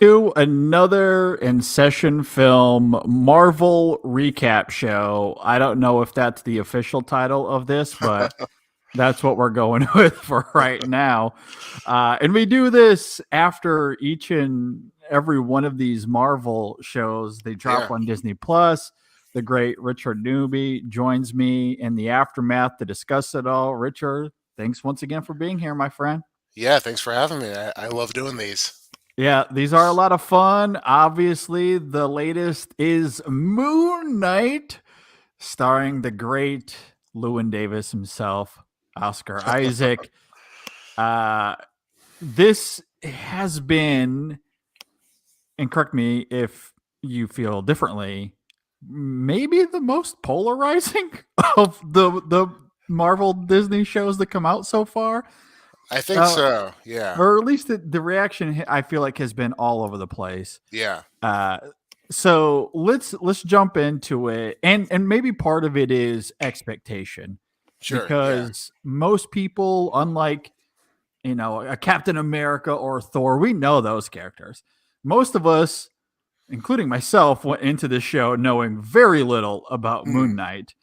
to another In Session Film Marvel recap show. I don't know if that's the official title of this, but that's what we're going with for right now. And we do this after each and every one of these Marvel shows. They drop Yeah. on Disney Plus. The great Richard Newby joins me in the aftermath to discuss it all. Richard, thanks once again for being here, my friend. Yeah, thanks for having me. I love doing these. Yeah, these are a lot of fun. Obviously, the latest is Moon Knight, starring the great Llewyn Davis himself, Oscar Isaac. Uh, this has been, and correct me if you feel differently, maybe the most polarizing of the Marvel Disney shows that come out so far. I think Uh, so. Yeah. or at least the reaction I feel like has been all over the place. Yeah. Uh, so let's jump into it, and maybe part of it is expectation Sure. Yeah. because most people, unlike a Captain America or Thor, we know those characters. Most of us, including myself, went into this show knowing very little about Mhm. Moon Knight,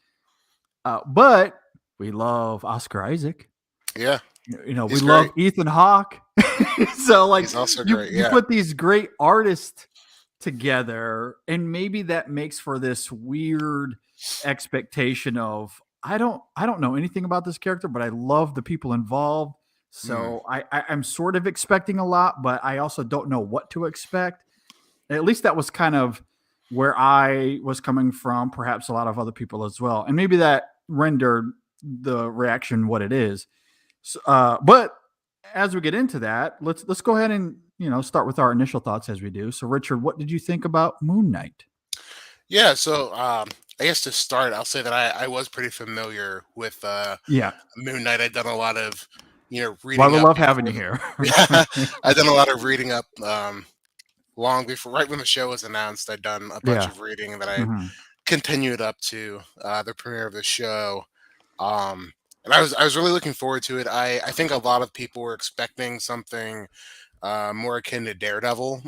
but we love Oscar Isaac. Yeah. We He's love great. Ethan Hawke. So like He's also you great. you Yeah. put these great artists together, and maybe that makes for this weird expectation of I don't know anything about this character, but I love the people involved. Mm. So I'm sort of expecting a lot, but I also don't know what to expect. At least that was kind of where I was coming from, perhaps a lot of other people as well. And maybe that rendered the reaction what it is. But as we get into that, let's go ahead and start with our initial thoughts as we do. So, Richard, what did you think about Moon Knight? Yeah. So, I guess to start, I'll say that I was pretty familiar with Yeah, Moon Knight. I'd done a lot of, well, reading we up love having before you the. here. Yeah, I'd done a lot of reading up long before, right when the show was announced. I'd done a bunch Yeah. of reading that I Hmm. continued up to the premiere of the show. Um, and I was really looking forward to it. I think a lot of people were expecting something more akin to Daredevil,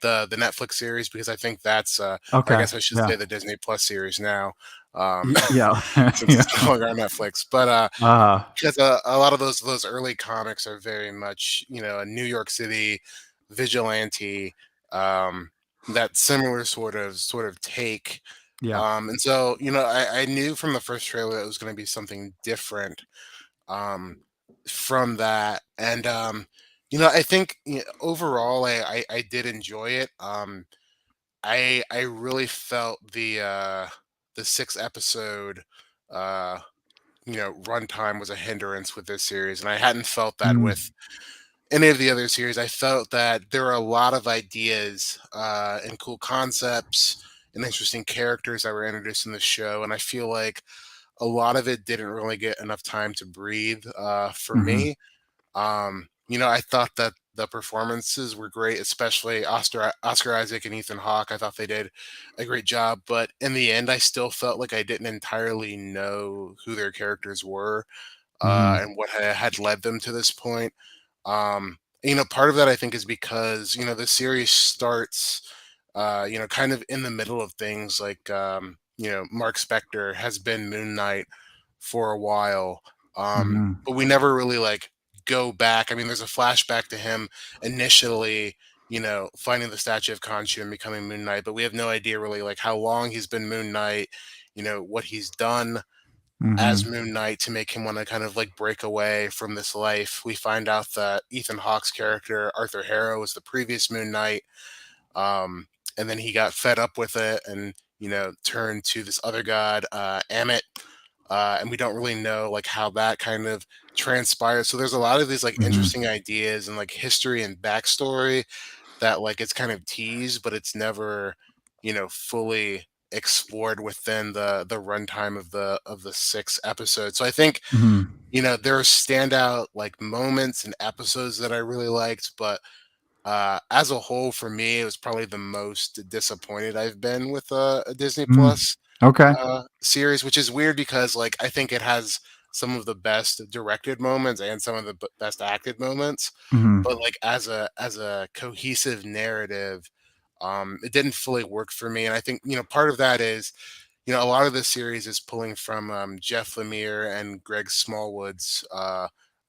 the Netflix series, because I think that's or I Okay. guess I should Yeah. say the Disney Plus series now, um, Yeah. since Yeah. it's no longer on Netflix. But Uh, because a lot of those early comics are very much a New York City vigilante, um, that similar sort of take. yeah. And so I knew from the first trailer that it was going to be something different, um, from that. And I think overall I did enjoy it. I really felt the 6 episode uh runtime was a hindrance with this series, and I hadn't felt that Mm, with any of the other series. I felt that there were a lot of ideas and cool concepts and interesting characters that were introduced in the show, and I feel like a lot of it didn't really get enough time to breathe for hmm. me. I thought that the performances were great, especially Oscar Isaac and Ethan Hawke. I thought they did a great job, but in the end, I still felt like I didn't entirely know who their characters were Hmm. and what had led them to this point. Part of that I think is because the series starts, kind of in the middle of things. Like, Mark Spector has been Moon Knight for a while, Hmm. but we never really like go back. I mean, there's a flashback to him initially, finding the statue of Khonshu and becoming Moon Knight, but we have no idea really like how long he's been Moon Knight, what he's done as Hmm. Moon Knight to make him want to kind of like break away from this life. We find out that Ethan Hawke's character, Arthur Harrow, was the previous Moon Knight. Um, and then he got fed up with it and, turned to this other god, Amit. And we don't really know like how that kind of transpired. So there's a lot of these like Hmm. interesting ideas and like history and backstory that like it's kind of teased, but it's never, fully explored within the runtime of the 6 episodes. So I think, Hmm. there are standout like moments and episodes that I really liked, but as a whole, for me, it was probably the most disappointed I've been with a Disney Mm. Plus Okay. series, which is weird because like I think it has some of the best directed moments and some of the best acted moments. Mhm. But like as a cohesive narrative, it didn't fully work for me. And I think part of that is a lot of the series is pulling from Jeff Lemire and Greg Smallwood's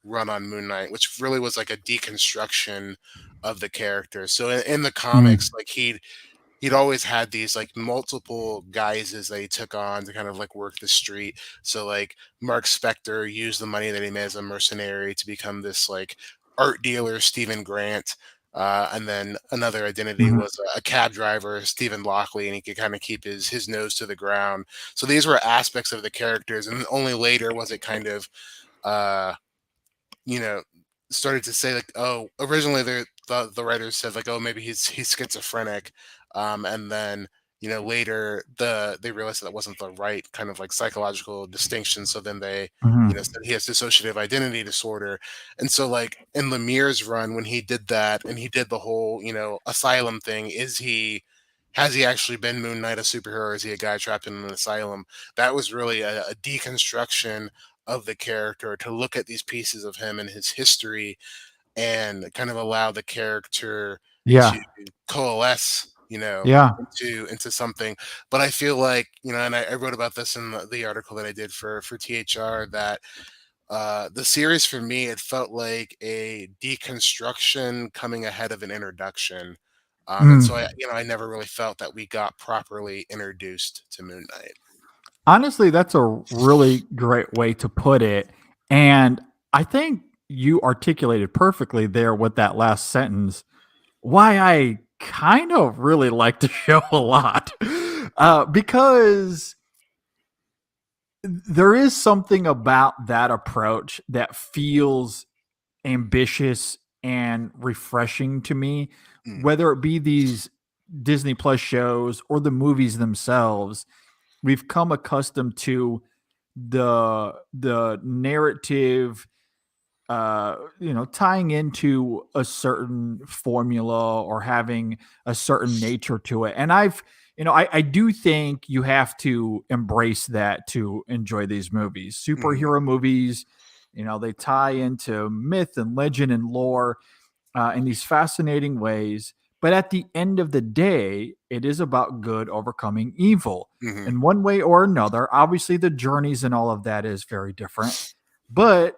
run on Moon Knight, which really was like a deconstruction of the character. So in the comics, Mhm. like he'd always had these like multiple guises that he took on to kind of like work the street. So like Mark Spector used the money that he made as a mercenary to become this like art dealer, Stephen Grant. And then another identity Mhm. was a cab driver, Stephen Lockley, and he could kind of keep his nose to the ground. So these were aspects of the characters, and only later was it kind of uh, you know, started to say like, oh, originally the writers said like, oh, maybe he's schizophrenic, and then later they realized that wasn't the right kind of like psychological distinction. So then they Mhm. said he has dissociative identity disorder, and so like in Lemire's run when he did that and he did the whole asylum thing, has he actually been Moon Knight a superhero or is he a guy trapped in an asylum? That was really a deconstruction of the character to look at these pieces of him and his history and kind of allow the character to Yeah. coalesce Yeah. into something. But I feel like and I wrote about this in the article that I did for THR, that the series for me, it felt like a deconstruction coming ahead of an introduction. And so Mm. I never really felt that we got properly introduced to Moon Knight. Honestly, that's a really great way to put it, and I think you articulated perfectly there with that last sentence why I kind of really like the show a lot. Because there is something about that approach that feels ambitious and refreshing to me, Mm, whether it be these Disney Plus shows or the movies themselves. We've come accustomed to the narrative, tying into a certain formula or having a certain nature to it. And I do think you have to embrace that to enjoy these movies. mhm, Superhero movies, they tie into myth and legend and lore in these fascinating ways. But at the end of the day, it is about good overcoming evil mhm. in one way or another. Obviously, the journeys and all of that is very different, but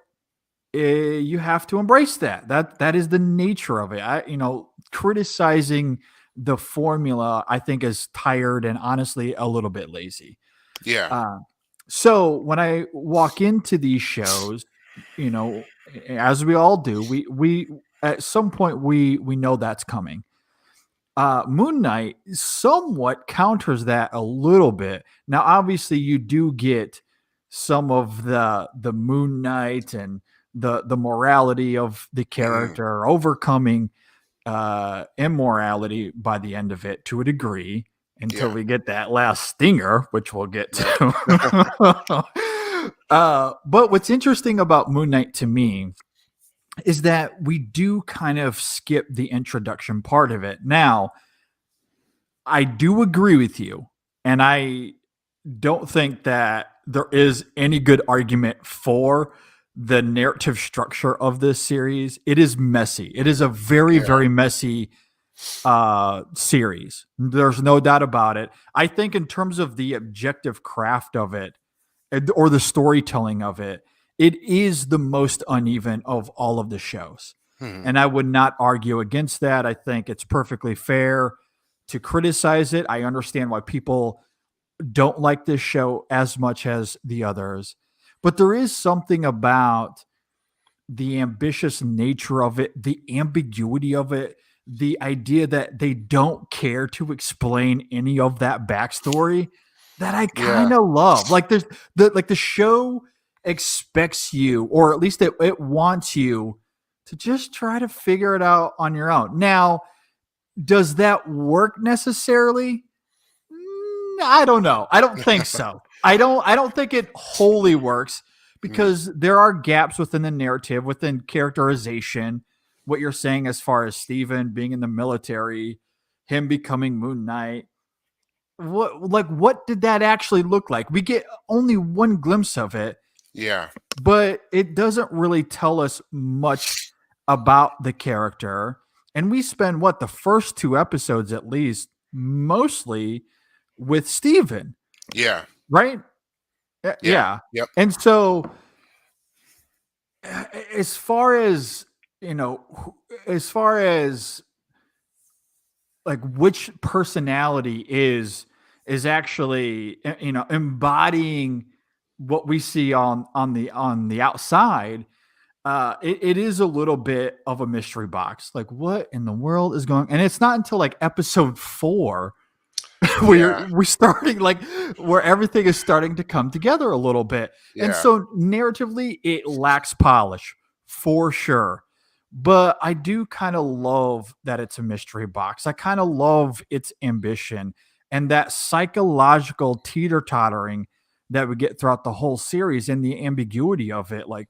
you have to embrace that. That is the nature of it. Criticizing the formula, I think, is tired and honestly a little bit lazy. Yeah. Uh, so when I walk into these shows, as we all do, we at some point we know that's coming. Moon Knight somewhat counters that a little bit. Now, obviously, you do get some of the Moon Knight and the morality of the Mhm. character overcoming immorality by the end of it to a degree until Yeah. we get that last stinger, which we'll get Right. to. But what's interesting about Moon Knight to me is that we do kind of skip the introduction part of it. Now, I do agree with you, and I don't think that there is any good argument for the narrative structure of this series. It is messy. It is a very, Yeah. very messy series. There's no doubt about it. I think in terms of the objective craft of it or the storytelling of it, it is the most uneven of all of the shows. Mhm. And I would not argue against that. I think it's perfectly fair to criticize it. I understand why people don't like this show as much as the others. But there is something about the ambitious nature of it, the ambiguity of it, the idea that they don't care to explain any of that backstory that I Yeah. kind of love. Like the show expects you, or at least it wants you to just try to figure it out on your own. Now, does that work necessarily? I don't know. I don't think so. I don't think it wholly works Mhm. because there are gaps within the narrative, within characterization. What you're saying as far as Steven being in the military, him becoming Moon Knight. What did that actually look like? We get only one glimpse of it, Yeah. but it doesn't really tell us much about the character. And we spend what the first two episodes at least mostly with Steven, Yeah. right? Yeah. Yeah. Yep. And so as far as, as far as like which personality is actually embodying what we see on the outside, it is a little bit of a mystery box. Like, what in the world is going? And it's not until like episode 4 Yeah. we're starting like where everything is starting to come together a little bit. And Yeah. so narratively, it lacks polish for sure. But I do kind of love that it's a mystery box. I kind of love its ambition and that psychological teeter tottering that we get throughout the whole series and the ambiguity of it. Like,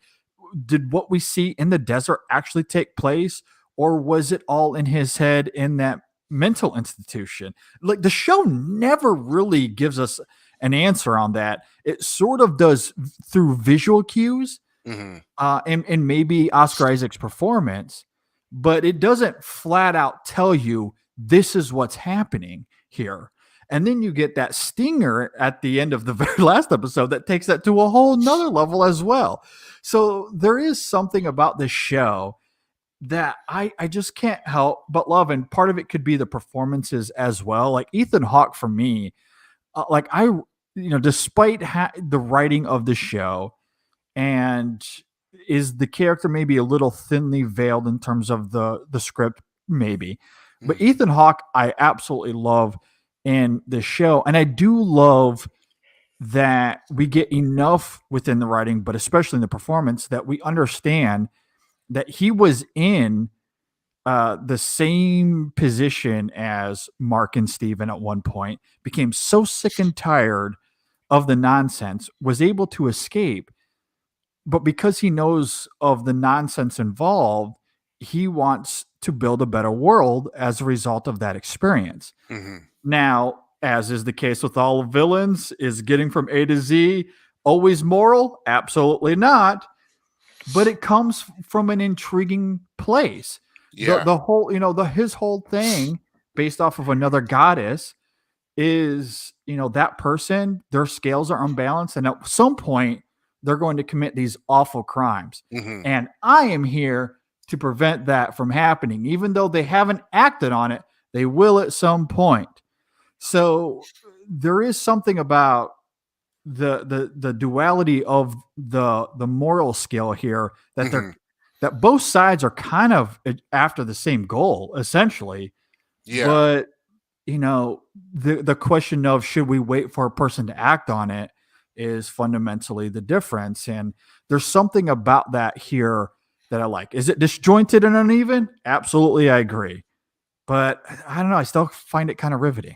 did what we see in the desert actually take place, or was it all in his head in that mental institution? Like, the show never really gives us an answer on that. It sort of does through visual cues, Hmm. and maybe Oscar Isaac's performance, but it doesn't flat out tell you this is what's happening here. And then you get that stinger at the end of the very last episode that takes that to a whole nother level as well. So there is something about this show that I just can't help but love. And part of it could be the performances as well. Like Ethan Hawke for me, like despite the writing of the show, and is the character maybe a little thinly veiled in terms of the script, maybe, but Hmm. Ethan Hawke I absolutely love in the show. And I do love that we get enough within the writing, but especially in the performance, that we understand that he was in the same position as Mark and Steven at one point, became so sick and tired of the nonsense, was able to escape, but because he knows of the nonsense involved, he wants to build a better world as a result of that experience. Hmm. Now, as is the case with all villains, is getting from A to Z always moral? Absolutely not. But it comes from an intriguing place. The Yeah. the whole, his whole thing based off of another goddess is, that person, their scales are unbalanced, and at some point they're going to commit these awful crimes. Hmm. And I am here to prevent that from happening. Even though they haven't acted on it, they will at some point. So there is something about the duality of the moral scale here, that Hmm. both sides are kind of after the same goal essentially. Yeah. But the question of should we wait for a person to act on it is fundamentally the difference. And there's something about that here that I like. Is it disjointed and uneven? Absolutely, I agree. But I don't know, I still find it kind of riveting.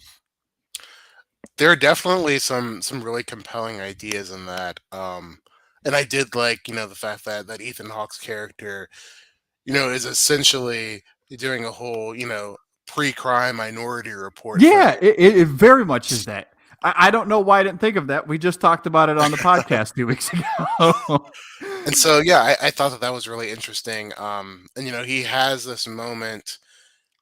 There are definitely some really compelling ideas in that. And I did like, the fact that Ethan Hawke's character, is essentially doing a whole, pre-crime Minority Report thing. Yeah, it very much is that. I don't know why I didn't think of that. We just talked about it on the podcast 2 weeks ago. And so, yeah, I thought that was really interesting. And he has this moment.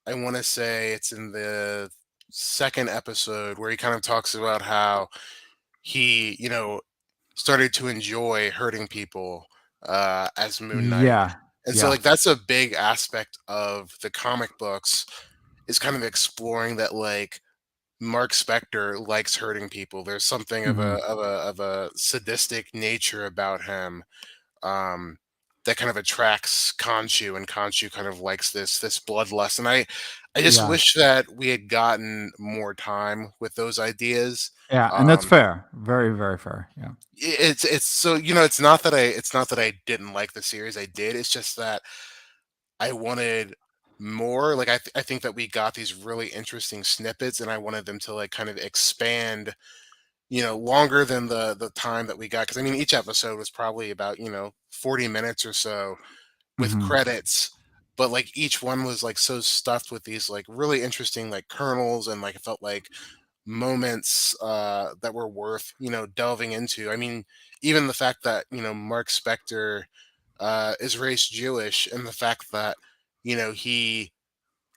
I want to say it's in the second episode where he kind of talks about how he, started to enjoy hurting people as Moon Knight. Yeah, And so, yeah. like, that's a big aspect of the comic books, is kind of exploring that, like, Mark Spector likes hurting people. There's something of a Mhm. sadistic nature about him, um, that kind of attracts Khonshu, and Khonshu kind of likes this bloodlust. And I just Yeah, wish that we had gotten more time with those ideas. yeah, and that's Um, fair. Very, very fair. Yeah. it's so, it's not that I didn't like the series. I did. It's just that I wanted more. Like, I think that we got these really interesting snippets, and I wanted them to, like, kind of expand, longer than the time that we got. Because I mean, each episode was probably about 40 minutes or so with Mhm. credits. But, like, each one was, like, so stuffed with these, like, really interesting, like, kernels, and, like, it felt like moments that were worth delving into. I mean, even the fact that Mark Spector is raised Jewish, and the fact that he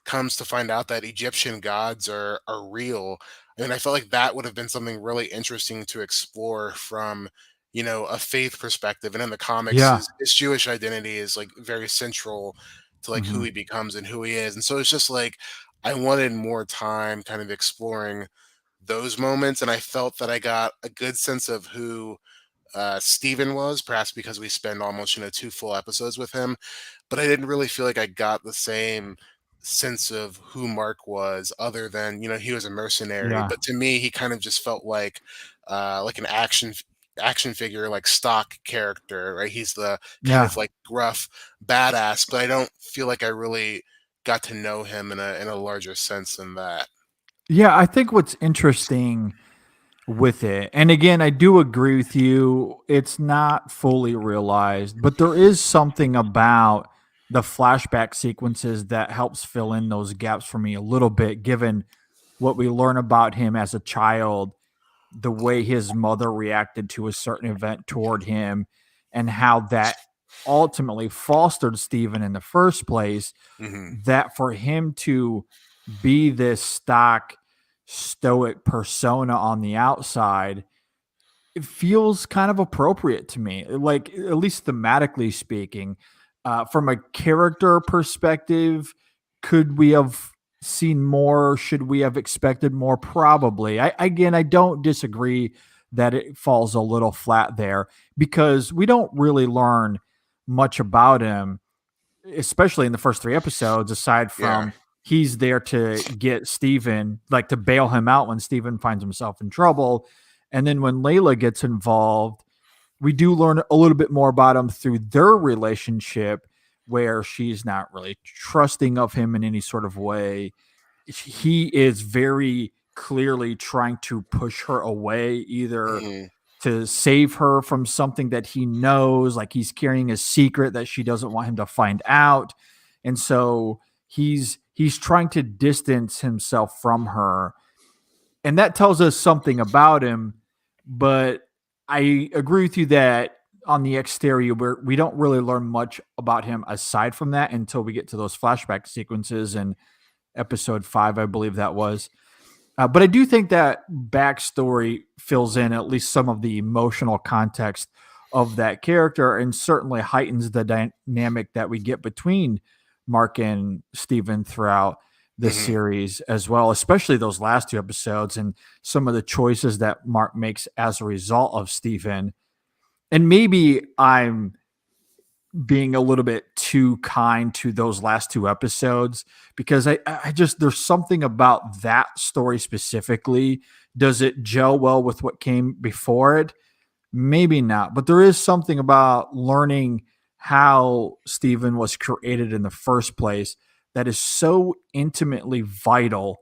comes to find out that Egyptian gods are real. I mean, I felt like that would have been something really interesting to explore from, a faith perspective. And in the comics, Yeah. his Jewish identity is like very central to like who Mhm. he becomes and who he is. And so it's just like I wanted more time kind of exploring those moments, and I felt that I got a good sense of who Steven was, perhaps because we spend almost, two full episodes with him, but I didn't really feel like I got the same sense of who Mark was, other than, he was a mercenary. Yeah. But to me, he kind of just felt like an action figure, like stock character, right? He's the kind Yeah. of like gruff badass, but I don't feel like I really got to know him in a larger sense than that. Yeah, I think what's interesting with it, and again, I do agree with you, it's not fully realized, but there is something about the flashback sequences that helps fill in those gaps for me a little bit, given what we learn about him as a child, the way his mother reacted to a certain event toward him, and how that ultimately fostered Steven in the first place, Hmm. that for him to be this stock stoic persona on the outside, it feels kind of appropriate to me, like at least thematically speaking. From a character perspective, could we have seen more? Should we have expected more? Probably. I don't disagree that it falls a little flat there, because we don't really learn much about him, especially in the first 3 episodes, aside Yeah. from he's there to get Steven, like to bail him out when Steven finds himself in trouble. And then when Layla gets involved, we do learn a little bit more about him through their relationship, where she's not really trusting of him in any sort of way. He is very clearly trying to push her away, either Hmm. to save her from something that he knows, like he's carrying a secret that she doesn't want him to find out. And so he's trying to distance himself from her. And that tells us something about him, but I agree with you that on the exterior we don't really learn much about him aside from that until we get to those flashback sequences in episode 5, I believe that was. But I do think that backstory fills in at least some of the emotional context of that character, and certainly heightens the dynamic that we get between Mark and Steven throughout the Hmm. series as well, especially those last 2 episodes and some of the choices that Mark makes as a result of Steven. And maybe I'm being a little bit too kind to those last 2 episodes, because I just, there's something about that story specifically. Does it gel well with what came before it? Maybe not, but there is something about learning how Steven was created in the first place that is so intimately vital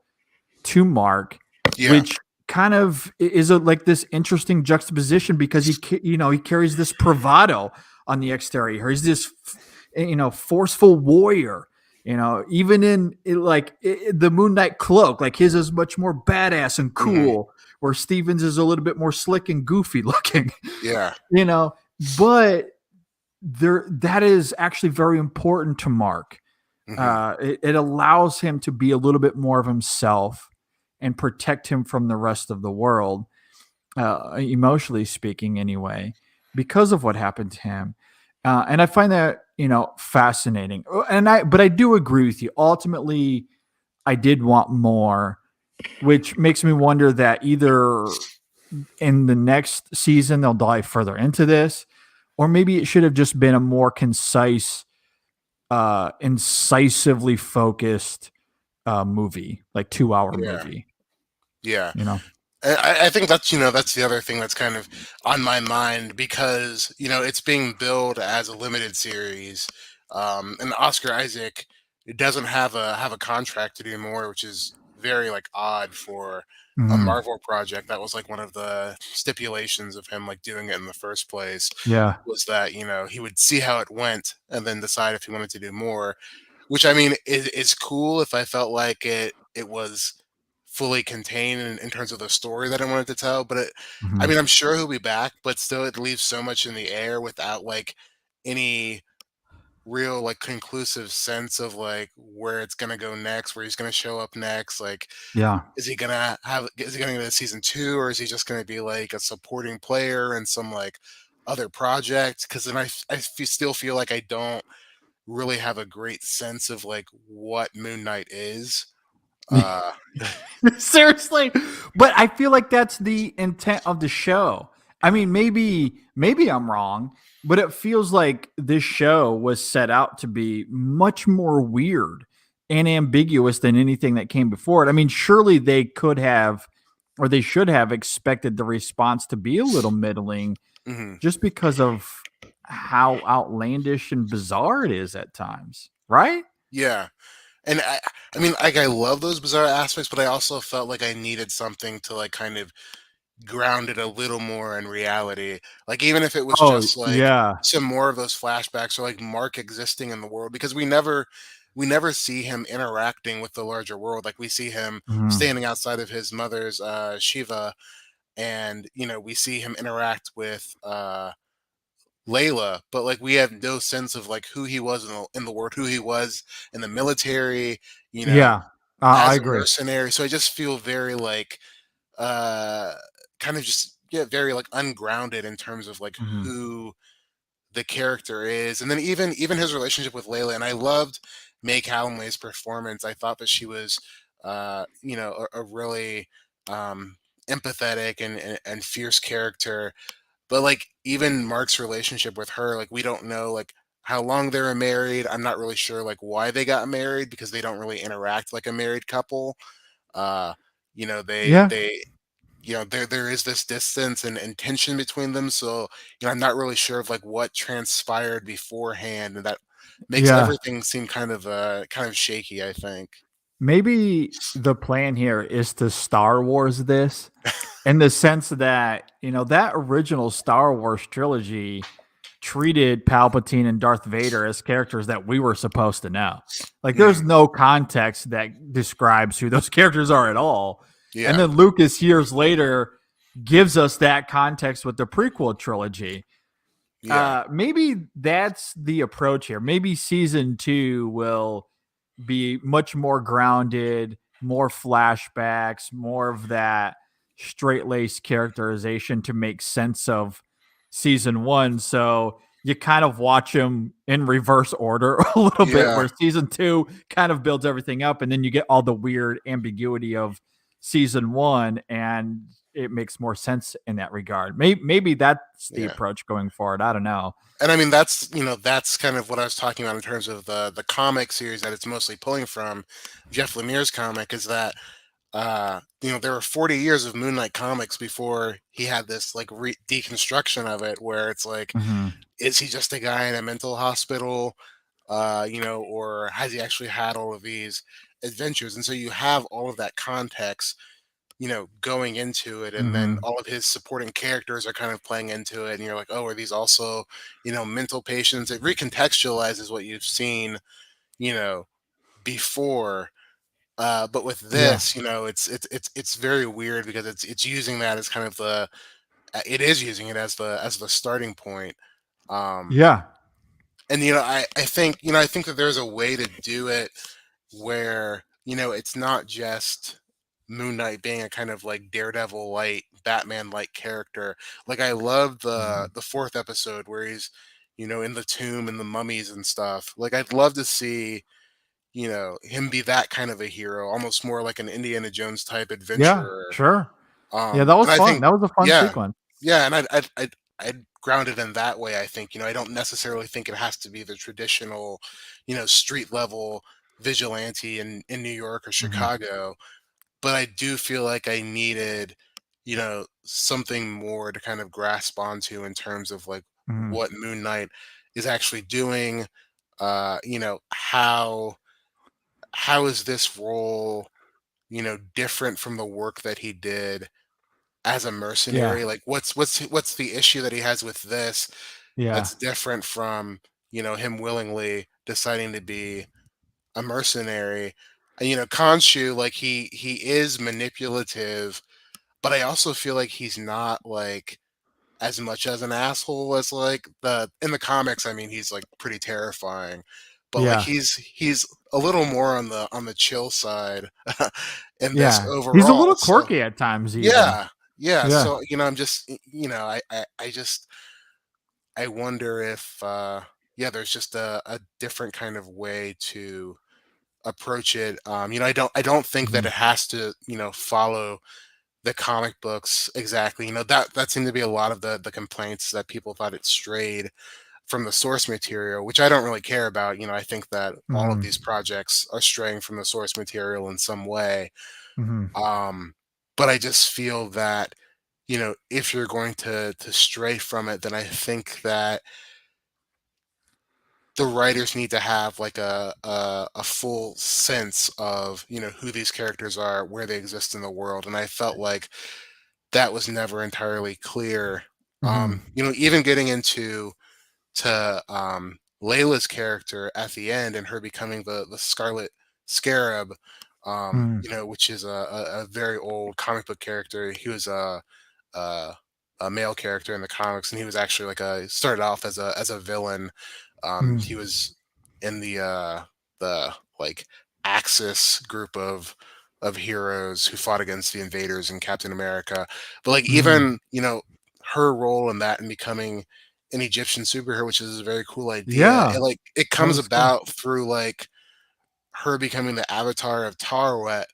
to Mark, Yeah. which kind of is a, like this interesting juxtaposition, because he carries this bravado on the exterior. He's this forceful warrior. Even in the Moon Knight cloak, like his is much more badass and Hmm. cool, where Stevens is a little bit more slick and goofy looking. Yeah. you know, but there that is actually very important to Mark. Hmm. It allows him to be a little bit more of himself and protect him from the rest of the world, emotionally speaking, anyway, because of what happened to him. And I find that fascinating. But I do agree with you. Ultimately, I did want more, which makes me wonder that either in the next season they'll dive further into this, or maybe it should have just been a more concise, incisively focused movie, like 2 hour Yeah. movie. Yeah. You know? I think that's the other thing that's kind of on my mind, because it's being billed as a limited series, and Oscar Isaac doesn't have a contract to do more, which is very like odd for a Mhm. Marvel project. That was like one of the stipulations of him like doing it in the first place, Yeah. was that he would see how it went and then decide if he wanted to do more, which I mean is cool if I felt like it was fully contain in terms of the story that I wanted to tell. But I Mhm. mean, I'm sure he'll be back, but still, it leaves so much in the air without like any real like conclusive sense of like where it's gonna go next, where he's gonna show up next. Like, Yeah. is he gonna get a season two, or is he just gonna be like a supporting player in some like other project? Because then still feel like I don't really have a great sense of like what Moon Knight is. Uh, Seriously, but I feel like that's the intent of the show. I mean, maybe I'm wrong, but it feels like this show was set out to be much more weird and ambiguous than anything that came before it. I mean, surely they could have or they should have expected the response to be a little middling mhm. just because of how outlandish and bizarre it is at times, right? Yeah. And I mean, like, I love those bizarre aspects, but I also felt like I needed something to like kind of ground it a little more in reality. Like, even if it was Oh, just like yeah. some more of those flashbacks or like Mark existing in the world, because we never see him interacting with the larger world. Like, we see him Mhm. standing outside of his mother's Shiva, and we see him interact with Layla, but like we have no sense of like who he was in the world, who he was in the military, you know, Yeah. I as a agree. mercenary. So I just feel very like uh kind of just very like ungrounded in terms of like Mhm. who the character is. And then even his relationship with Layla, and I loved May Calloway's performance. I thought that she was a really empathetic and fierce character, but like even Mark's relationship with her, like we don't know like how long they were married. I'm not really sure like why they got married because they don't really interact like a married couple. Uh, Yeah. there is this distance and tension between them. So, I'm not really sure of like what transpired beforehand, and that makes Yeah. everything seem kind of shaky, I think. Maybe the plan here is to Star Wars this in the sense that, that original Star Wars trilogy treated Palpatine and Darth Vader as characters that we were supposed to know. Like, there's Mhm. no context that describes who those characters are at all. And Yeah, then Lucas, years later, gives us that context with the prequel trilogy. yeah, Maybe that's the approach here. Maybe season two will be much more grounded, more flashbacks, more of that straight laced characterization to make sense of season one. So you kind of watch them in reverse order a little bit, yeah, where season two kind of builds everything up, and then you get all the weird ambiguity of season one, and it makes more sense in that regard. Maybe that's the yeah. approach going forward. I don't know. And I mean that's kind of what I was talking about in terms of the comic series that it's mostly pulling from. Jeff Lemire's comic is that there were 40 years of Moon Knight comics before he had this like deconstruction of it, where it's like, Hmm. is he just a guy in a mental hospital, or has he actually had all of these adventures? And so you have all of that context, going into it, and then Hmm. all of his supporting characters are kind of playing into it, and you're like, oh, are these also, mental patients? It recontextualizes what you've seen, you know, before. But with Yeah. this, it's very weird because it's using that as kind of it is using it as the starting point. Um, Yeah. and I think that there's a way to do it where it's not just Moon Knight being a kind of like Daredevil light, Batman like character. Like, I love Mhm. the fourth episode where he's in the tomb and the mummies and stuff. Like, I'd love to see him be that kind of a hero, almost more like an Indiana Jones type Yeah, adventurer. sure. Yeah, that And was I fun. think, That was a fun yeah, sequence. yeah, and I'd ground it in that way. I think I don't necessarily think it has to be the traditional, street level vigilante in New York or Mhm, Chicago, but I do feel like I needed, something more to kind of grasp onto in terms of like mhm. what Moon Knight is actually doing. How is this role, different from the work that he did as a Yeah, mercenary? Like, what's the issue that he has with this yeah. that's different from, him willingly deciding to be a mercenary? Khonshu, like he is manipulative, but I also feel like he's not like as much as an asshole as like the in the comics. I mean, he's like pretty terrifying, but like Yeah. he's a little more on the chill side in this Yeah. He's a overall. little So quirky at times even. yeah, yeah. Yeah. So I'm just I just I wonder if yeah, there's just a different kind of way to approach it. I don't think that Mhm. it has to follow the comic books exactly. That seemed to be a lot of the complaints, that people thought it strayed from the source material, which I don't really care about. I think that all of Mhm. these projects are straying from the source material in some way. Mhm. Um, but I just feel that if you're going to stray from it, then I think that the writers need to have like a full sense of who these characters are, where they exist in the world, and I felt like that was never entirely clear. Mhm. Even getting into to Layla's character at the end, and her becoming the Scarlet Scarab, Mhm. which is a very old comic book character. He was a a male character in the comics, and he was actually like started off as a villain. He Mhm. was in the like Axis group of heroes who fought against the invaders in Captain America. But like Mhm. even her role in that and becoming an Egyptian superhero, which is a very cool idea. Yeah. It That comes was cool. about through like her becoming the avatar of Tarwet,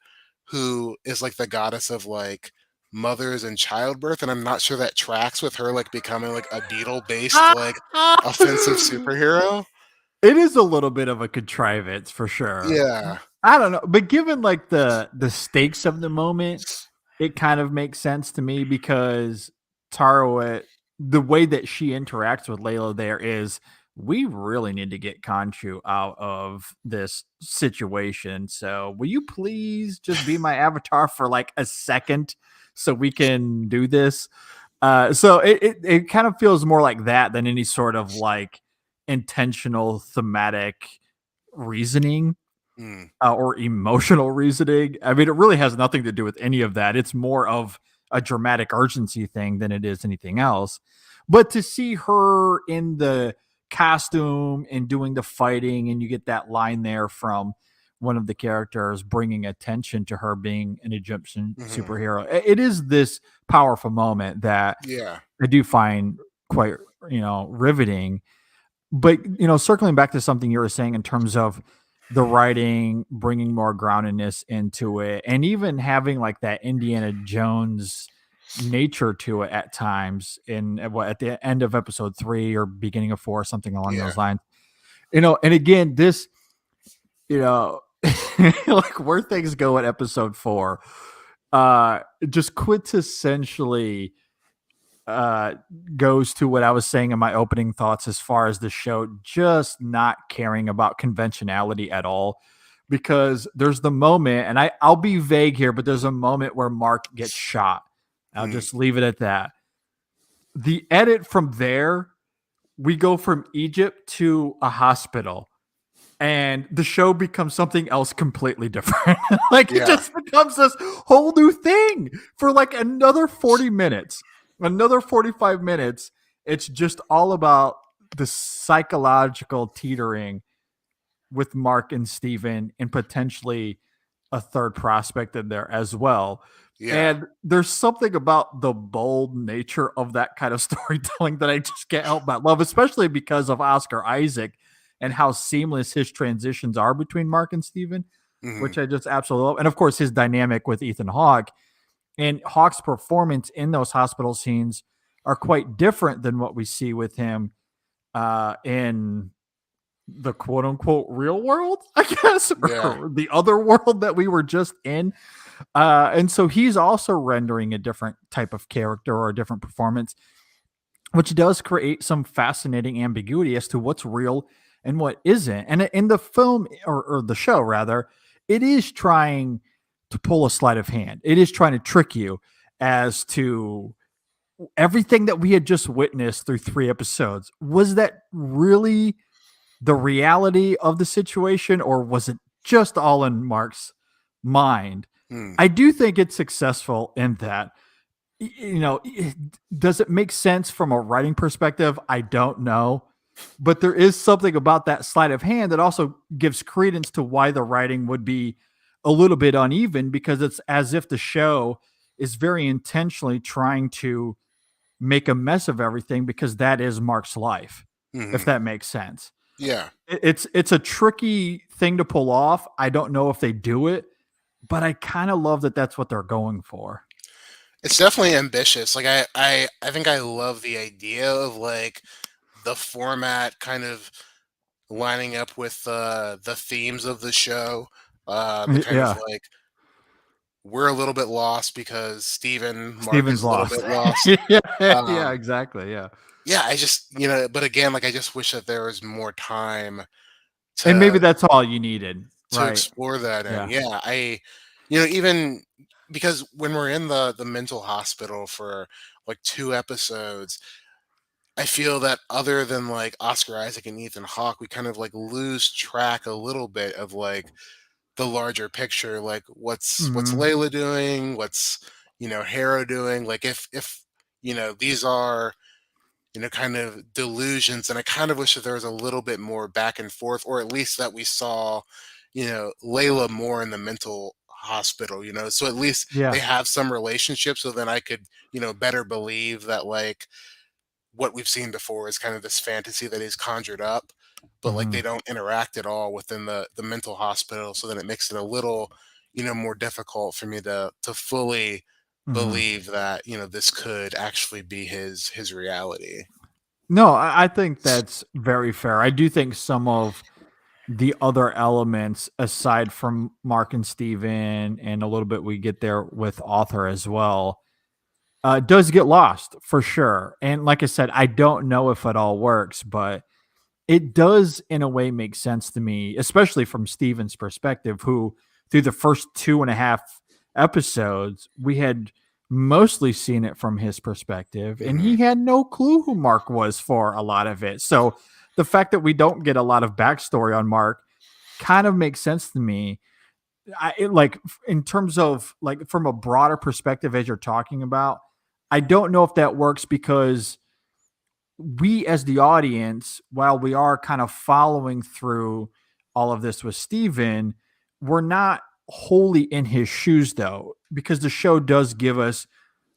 who is like the goddess of like mothers and childbirth, and I'm not sure that tracks with her like becoming like a beetle based like offensive superhero. It is a little bit of a contrivance for sure. Yeah. I don't know, but given like the stakes of the moment, it kind of makes sense to me because Taro, the way that she interacts with Layla there is we really need to get Conchu out of this situation. So will you please just be my avatar for like a second so we can do this? So it kind of feels more like that than any sort of like intentional thematic reasoning Mm, or emotional reasoning. I mean, it really has nothing to do with any of that. It's more of a dramatic urgency thing than it is anything else. But to see her in the costume and doing the fighting, and you get that line there from one of the characters bringing attention to her being an Egyptian mhm. superhero. It is this powerful moment that Yeah. I do find quite, riveting. But, circling back to something you were saying in terms of the writing, bringing more groundedness into it, and even having like that Indiana Jones nature to it at times in at the end of episode 3 or beginning of 4, something along Yeah. those lines. And again, this, you know, like where things go at episode 4, just quintessentially uh goes to what I was saying in my opening thoughts as far as the show just not caring about conventionality at all. Because there's the moment, and I'll be vague here, but there's a moment where Mark gets shot. I'll Mm, just leave it at that. The edit from there, we go from Egypt to a hospital, and the show becomes something else completely different. Like it yeah. just becomes this whole new thing for like another 40 minutes, another 45 minutes. It's just all about the psychological teetering with Mark and Steven and potentially a third prospect in there as well. Yeah. And there's something about the bold nature of that kind of storytelling that I just can't help but love, especially because of Oscar Isaac and how seamless his transitions are between Mark and Steven, Mhm. which I just absolutely love. And of course, his dynamic with Ethan Hawke and Hawke's performance in those hospital scenes are quite different than what we see with him in the quote unquote real world, I guess, Yeah. or the other world that we were just in. And so he's also rendering a different type of character or a different performance, which does create some fascinating ambiguity as to what's real and what isn't. And in the film, or the show rather, it is trying to pull a sleight of hand. It is trying to trick you as to everything that we had just witnessed through 3 episodes. Was that really the reality of the situation, or was it just all in Mark's mind. Hmm. I do think it's successful in that. Does it make sense from a writing perspective? I don't know. But there is something about that sleight of hand that also gives credence to why the writing would be a little bit uneven, because it's as if the show is very intentionally trying to make a mess of everything because that is Mark's life, if Hmm. that makes sense. Yeah. It's a tricky thing to pull off. I don't know if they do it, but I kind of love that that's what they're going for. It's definitely ambitious. Like I think I love the idea of like the format kind of lining up with the themes of the show. The kind of Yeah, like we're a little bit lost because Mark is Steven's a little lost. bit lost. Yeah, yeah, Um, exactly. Yeah. yeah, I just but again, like I just wish that there was more time And to maybe that's all you needed, to right? explore that. And Yeah. yeah, even because when we're in the mental hospital for like 2 episodes, I feel that other than like Oscar Isaac and Ethan Hawke, we kind of like lose track a little bit of like the larger picture. Like what's Mhm. Layla doing? What's Harrow doing? Like if these are kind of delusions. And I kind of wish that there was a little bit more back and forth, or at least that we saw, Layla more in the mental hospital, so at least they Yeah. have some relationship. So then I could, better believe that like what we've seen before is kind of this fantasy that he's conjured up, but like they Mhm. don't interact at all within the mental hospital. So then it makes it a little, more difficult for me to fully Mhm. believe that, this could actually be his reality. No, I think that's very fair. I do think some of the other elements, aside from Mark and Steven, and a little bit we get there with author as well, does get lost for sure. And like I said, I don't know if it all works, but it does in a way make sense to me, especially from Steven's perspective, who through the first 2.5 episodes, we had mostly seen it from his perspective, and Hmm. he had no clue who Mark was for a lot of it. So the fact that we don't get a lot of backstory on Mark kind of makes sense to me. Like in terms of like from a broader perspective, as you're talking about, I don't know if that works because we as the audience, while we are kind of following through all of this with Steven, we're not wholly in his shoes though, because the show does give us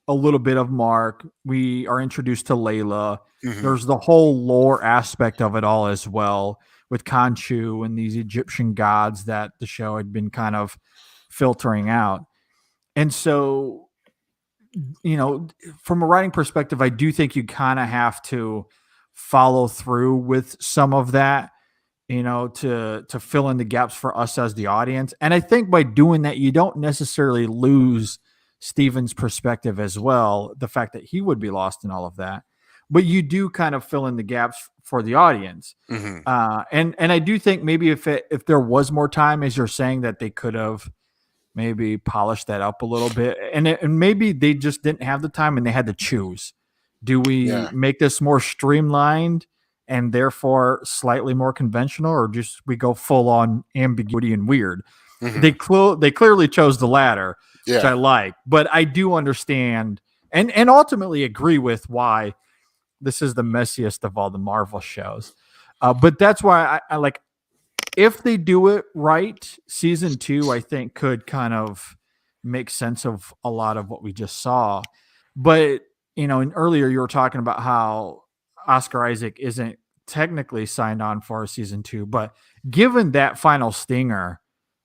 a little bit of Mark. We are introduced to Layla. Hmm. There's the whole lore aspect of it all as well, with Khonshu and these Egyptian gods that the show had been kind of filtering out. And so, from a writing perspective, I do think you kind of have to follow through with some of that, to fill in the gaps for us as the audience. And I think by doing that, you don't necessarily lose Steven's perspective as well, the fact that he would be lost in all of that. But you do kind of fill in the gaps for the audience. Hmm. And I do think maybe if there was more time, as you're saying, that they could have maybe polish that up a little bit. And maybe they just didn't have the time and they had to choose. Do we Yeah. make this more streamlined and therefore slightly more conventional, or just we go full on ambiguity and weird? Hmm. They clearly chose the latter, which I Yeah. like, but I do understand and ultimately agree with why this is the messiest of all the Marvel shows. But that's why I like, if they do it right, season two, I think, could kind of make sense of a lot of what we just saw. But, and earlier you were talking about how Oscar Isaac isn't technically signed on for season two, but given that final stinger,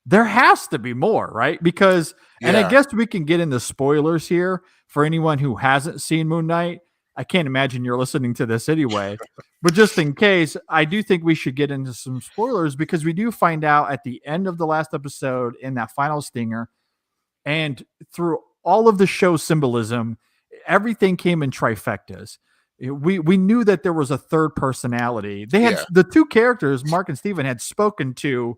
there has to be more, right? Because, and I Yeah. guess we can get into spoilers here for anyone who hasn't seen Moon Knight. I can't imagine you're listening to this anyway. But just in case, I do think we should get into some spoilers, because we do find out at the end of the last episode in that final stinger, and through all of the show symbolism, everything came in trifectas. We knew that there was a third personality. They had Yeah. the two characters, Mark and Steven, had spoken to,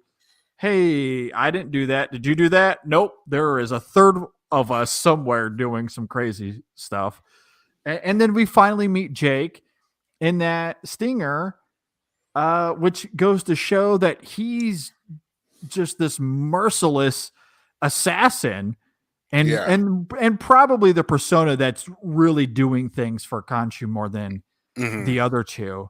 hey, I didn't do that. Did you do that? Nope. There is a third of us somewhere doing some crazy stuff. And then we finally meet Jake in that stinger, which goes to show that he's just this merciless assassin, and Yeah. and probably the persona that's really doing things for Khonshu more than Hmm. the other two.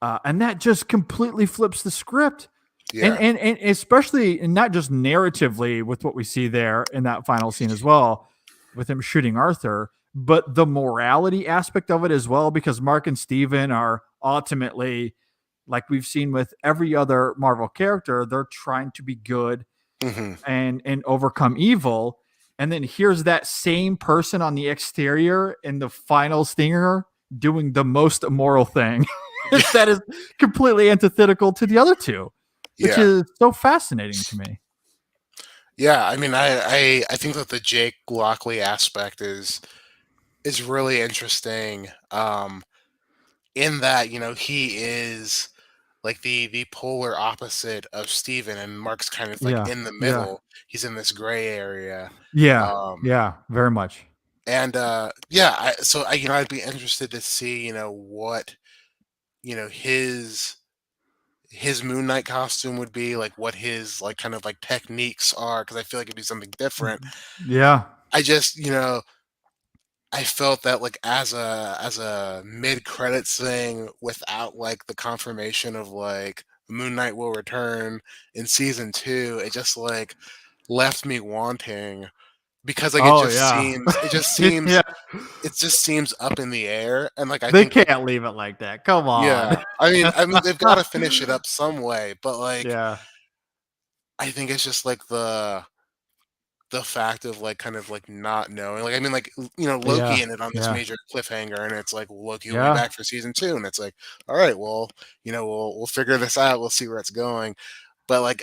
And that just completely flips the script. And, Yeah. and especially, and not just narratively with what we see there in that final scene as well, with him shooting Arthur, but the morality aspect of it as well, because Mark and Steven are ultimately, like we've seen with every other Marvel character, they're trying to be good Hmm. and overcome evil. And then here's that same person on the exterior in the final stinger doing the most immoral thing that is completely antithetical to the other two, which Yeah. is so fascinating to me. Yeah. I mean, I think that the Jake Lockley aspect is really interesting. In that, he is like the polar opposite of Steven, and Mark's kind of like Yeah. in the Yeah. middle. He's in this gray area. Yeah. Um, Yeah. Very much. and yeah, I'd be interested to see, what, his Moon Knight costume would be, like what his like kind of like techniques are, because I feel like it'd be something different. Yeah. I just, I felt that like as a mid credits thing without like the confirmation of like Moon Knight will return in season two, it just like left me wanting, because like Oh, yeah. Yeah. it just seems up in the air, and like I They think like can't leave it like that. Come on. yeah, I mean they've got to finish it up some way, but like Yeah. I think it's just like the fact of like kind of like not knowing, like I mean like Loki Yeah. ended on this Yeah. major cliffhanger, and it's like, well, Loki will be Yeah. back for season two, and it's like, all right, well, we'll figure this out, we'll see where it's going. But like,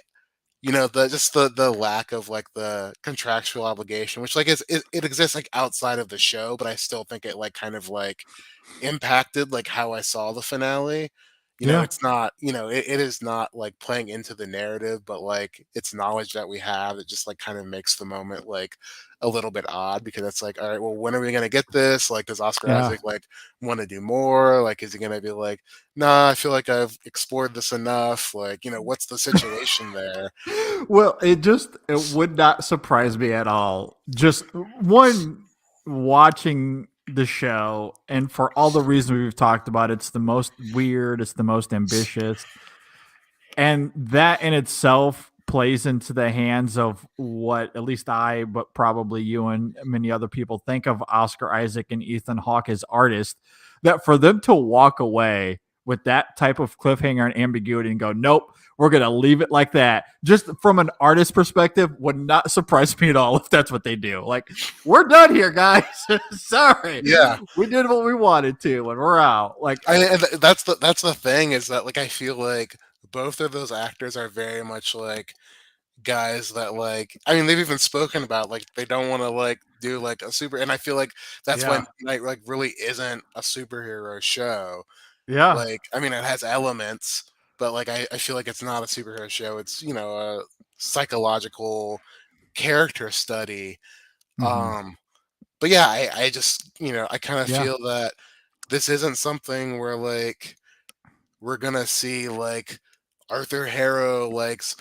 the just the lack of like the contractual obligation, which like it exists like outside of the show, but I still think it like kind of like impacted like how I saw the finale. Yeah. It's not, it is not like playing into the narrative, but like it's knowledge that we have that just like kind of makes the moment like a little bit odd, because it's like, all right, well, when are we gonna get this? Like, does Oscar Yeah. Isaac like want to do more? Like, is he gonna be like, nah, I feel like I've explored this enough? Like, what's the situation there? Well, it would not surprise me at all. Just one, watching the show, and for all the reasons we've talked about, it's the most weird, it's the most ambitious, and that in itself plays into the hands of what at least I, but probably you and many other people, think of Oscar Isaac and Ethan Hawke as artists. That for them to walk away with that type of cliffhanger and ambiguity and go, nope, we're gonna leave it like that, just from an artist perspective, would not surprise me at all if that's what they do. Like, we're done here, guys. Sorry, Yeah, we did what we wanted to, and we're out. Like, that's the thing, is that like I feel like both of those actors are very much like guys that like, I mean, they've even spoken about like they don't want to like do like a super, and I feel like that's why yeah, Moon Knight like really isn't a superhero show. yeah, Like, I mean, it has elements, but like I feel like it's not a superhero show. It's, a psychological character study. hmm, Um, but yeah, I just, I kind of yeah, feel that this isn't something where like we're gonna see like Arthur Harrow likes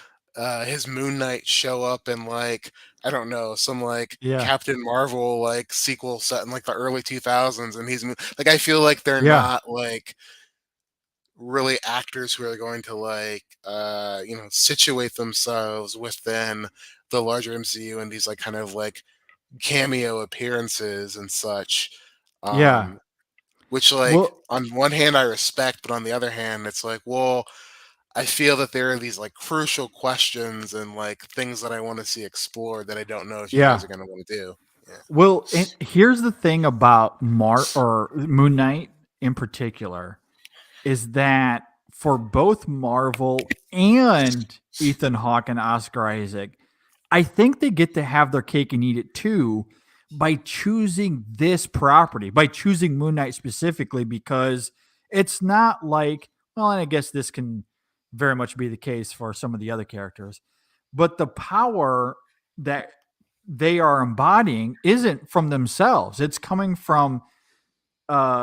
his Moon Knight show up in like, I don't know, some like yeah, Captain Marvel like sequel set in like the early 2000s, and like I feel like they're yeah, not like really actors who are going to like situate themselves within the larger MCU and these like kind of like cameo appearances and such. yeah. Um which like Well, on one hand I respect, but on the other hand it's like, well, I feel that there are these like crucial questions and like things that I want to see explored that I don't know if you guys yeah. are going to want to do. Yeah. Well, and here's the thing about or Moon Knight in particular, is that for both Marvel and Ethan Hawke and Oscar Isaac, I think they get to have their cake and eat it too by choosing this property, by choosing Moon Knight specifically, because it's not like, well, and I guess this can very much be the case for some of the other characters, but the power that they are embodying isn't from themselves. It's coming from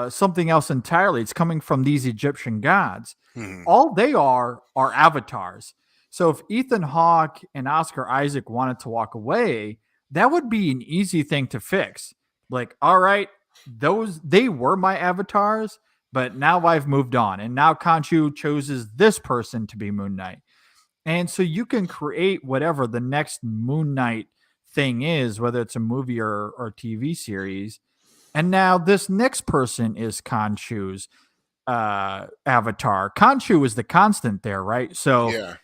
something else entirely. It's coming from these Egyptian gods. Mhm. All they are avatars. So if Ethan Hawke and Oscar Isaac wanted to walk away, that would be an easy thing to fix. Like, all right, those they were my avatars, but now I've moved on, and now Khonshu chooses this person to be Moon Knight. And so you can create whatever the next Moon Knight thing is, whether it's a movie or TV series. And now this next person is Khonshu's avatar. Khonshu is the constant there, right? So Yeah.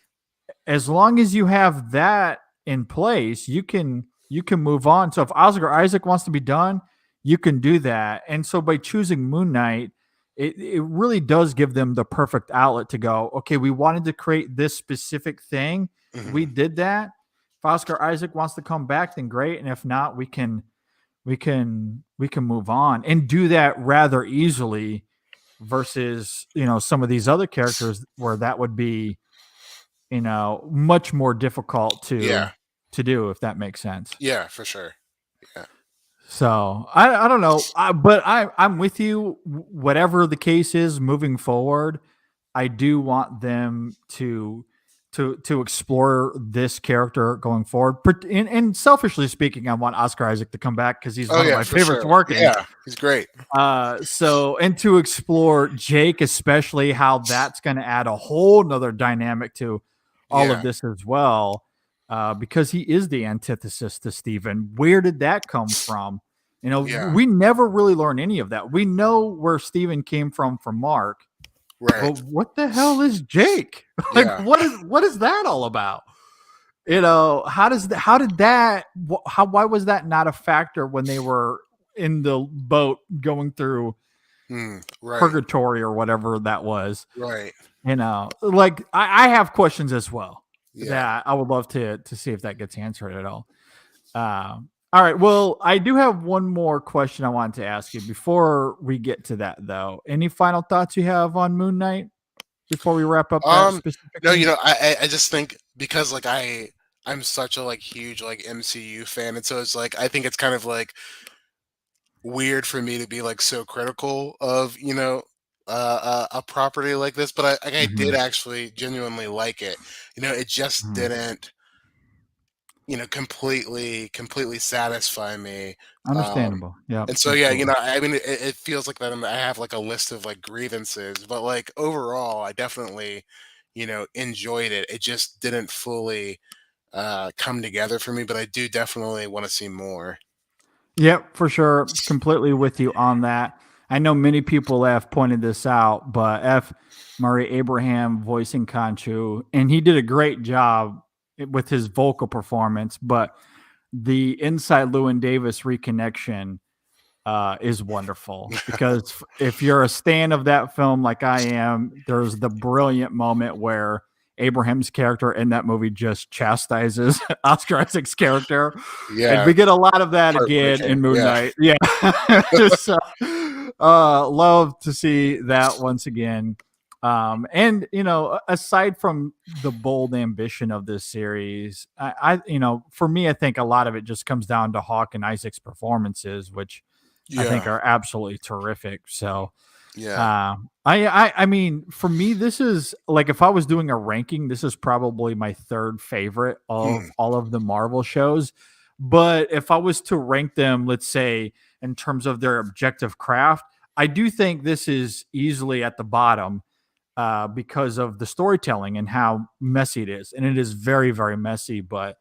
as long as you have that in place, you can move on. So if Oscar Isaac wants to be done, you can do that. And so by choosing Moon Knight, it really does give them the perfect outlet to go, okay, we wanted to create this specific thing. We Hmm. did that. If Oscar Isaac wants to come back, then great. And if not, we can move on and do that rather easily versus, some of these other characters where that would be, much more difficult Yeah. to do, if that makes sense. Yeah, for sure. Yeah. So I don't know, but I'm with you. Whatever the case is, moving forward, I do want them to explore this character going forward. And selfishly speaking, I want Oscar Isaac to come back because he's Oh one of yeah, my for favorites sure. working. Yeah, he's great. So and to explore Jake, especially how that's going to add a whole nother dynamic to all of Yeah. this as well, because he is the antithesis to Steven. Where did that come from? Yeah. We never really learn any of that. We know where Steven came from Mark, but Right. what the hell is Jake? Like, Yeah. what is that all about? How did that why was that not a factor when they were in the boat going through Right. purgatory or whatever that was? Right. Like I have questions as well Yeah. that I would love to see if that gets answered at all. All right. Well, I do have one more question I wanted to ask you before we get to that, though. Any final thoughts you have on Moon Knight before we wrap up that Um, no, specifically? I just think because like I'm such a like huge like MCU fan, and so it's like I think it's kind of like weird for me to be like so critical of a property like this, but I did Hmm. actually genuinely like it. It just Hmm. didn't completely satisfy me. Um, Understandable. Yeah, and so yeah, absolutely. I mean, it feels like that I have like a list of like grievances, but like overall, I definitely enjoyed it. It just didn't fully come together for me, but I do definitely want to see more. Yep, for sure. Completely with you on that. I know many people have pointed this out, but F. Murray Abraham voicing Conchu, and he did a great job with his vocal performance, but the inside Lewin Davis reconnection is wonderful because if you're a stan of that film like I am, there's the brilliant moment where Abraham's character in that movie just chastises Oscar Isaac's character, and Yeah, we get a lot of that again heartbreaking. in Moon Yeah, Knight. Yeah, so love to see that once again. And aside from the bold ambition of this series, for me, I think a lot of it just comes down to Hawk and Isaac's performances, which I think yeah, are absolutely terrific. So, yeah. I mean, for me, this is like if I was doing a ranking, this is probably my third favorite of Hmm. all of the Marvel shows. But if I was to rank them, let's say in terms of their objective craft, I do think this is easily at the bottom because of the storytelling and how messy it is, and it is very, very messy. But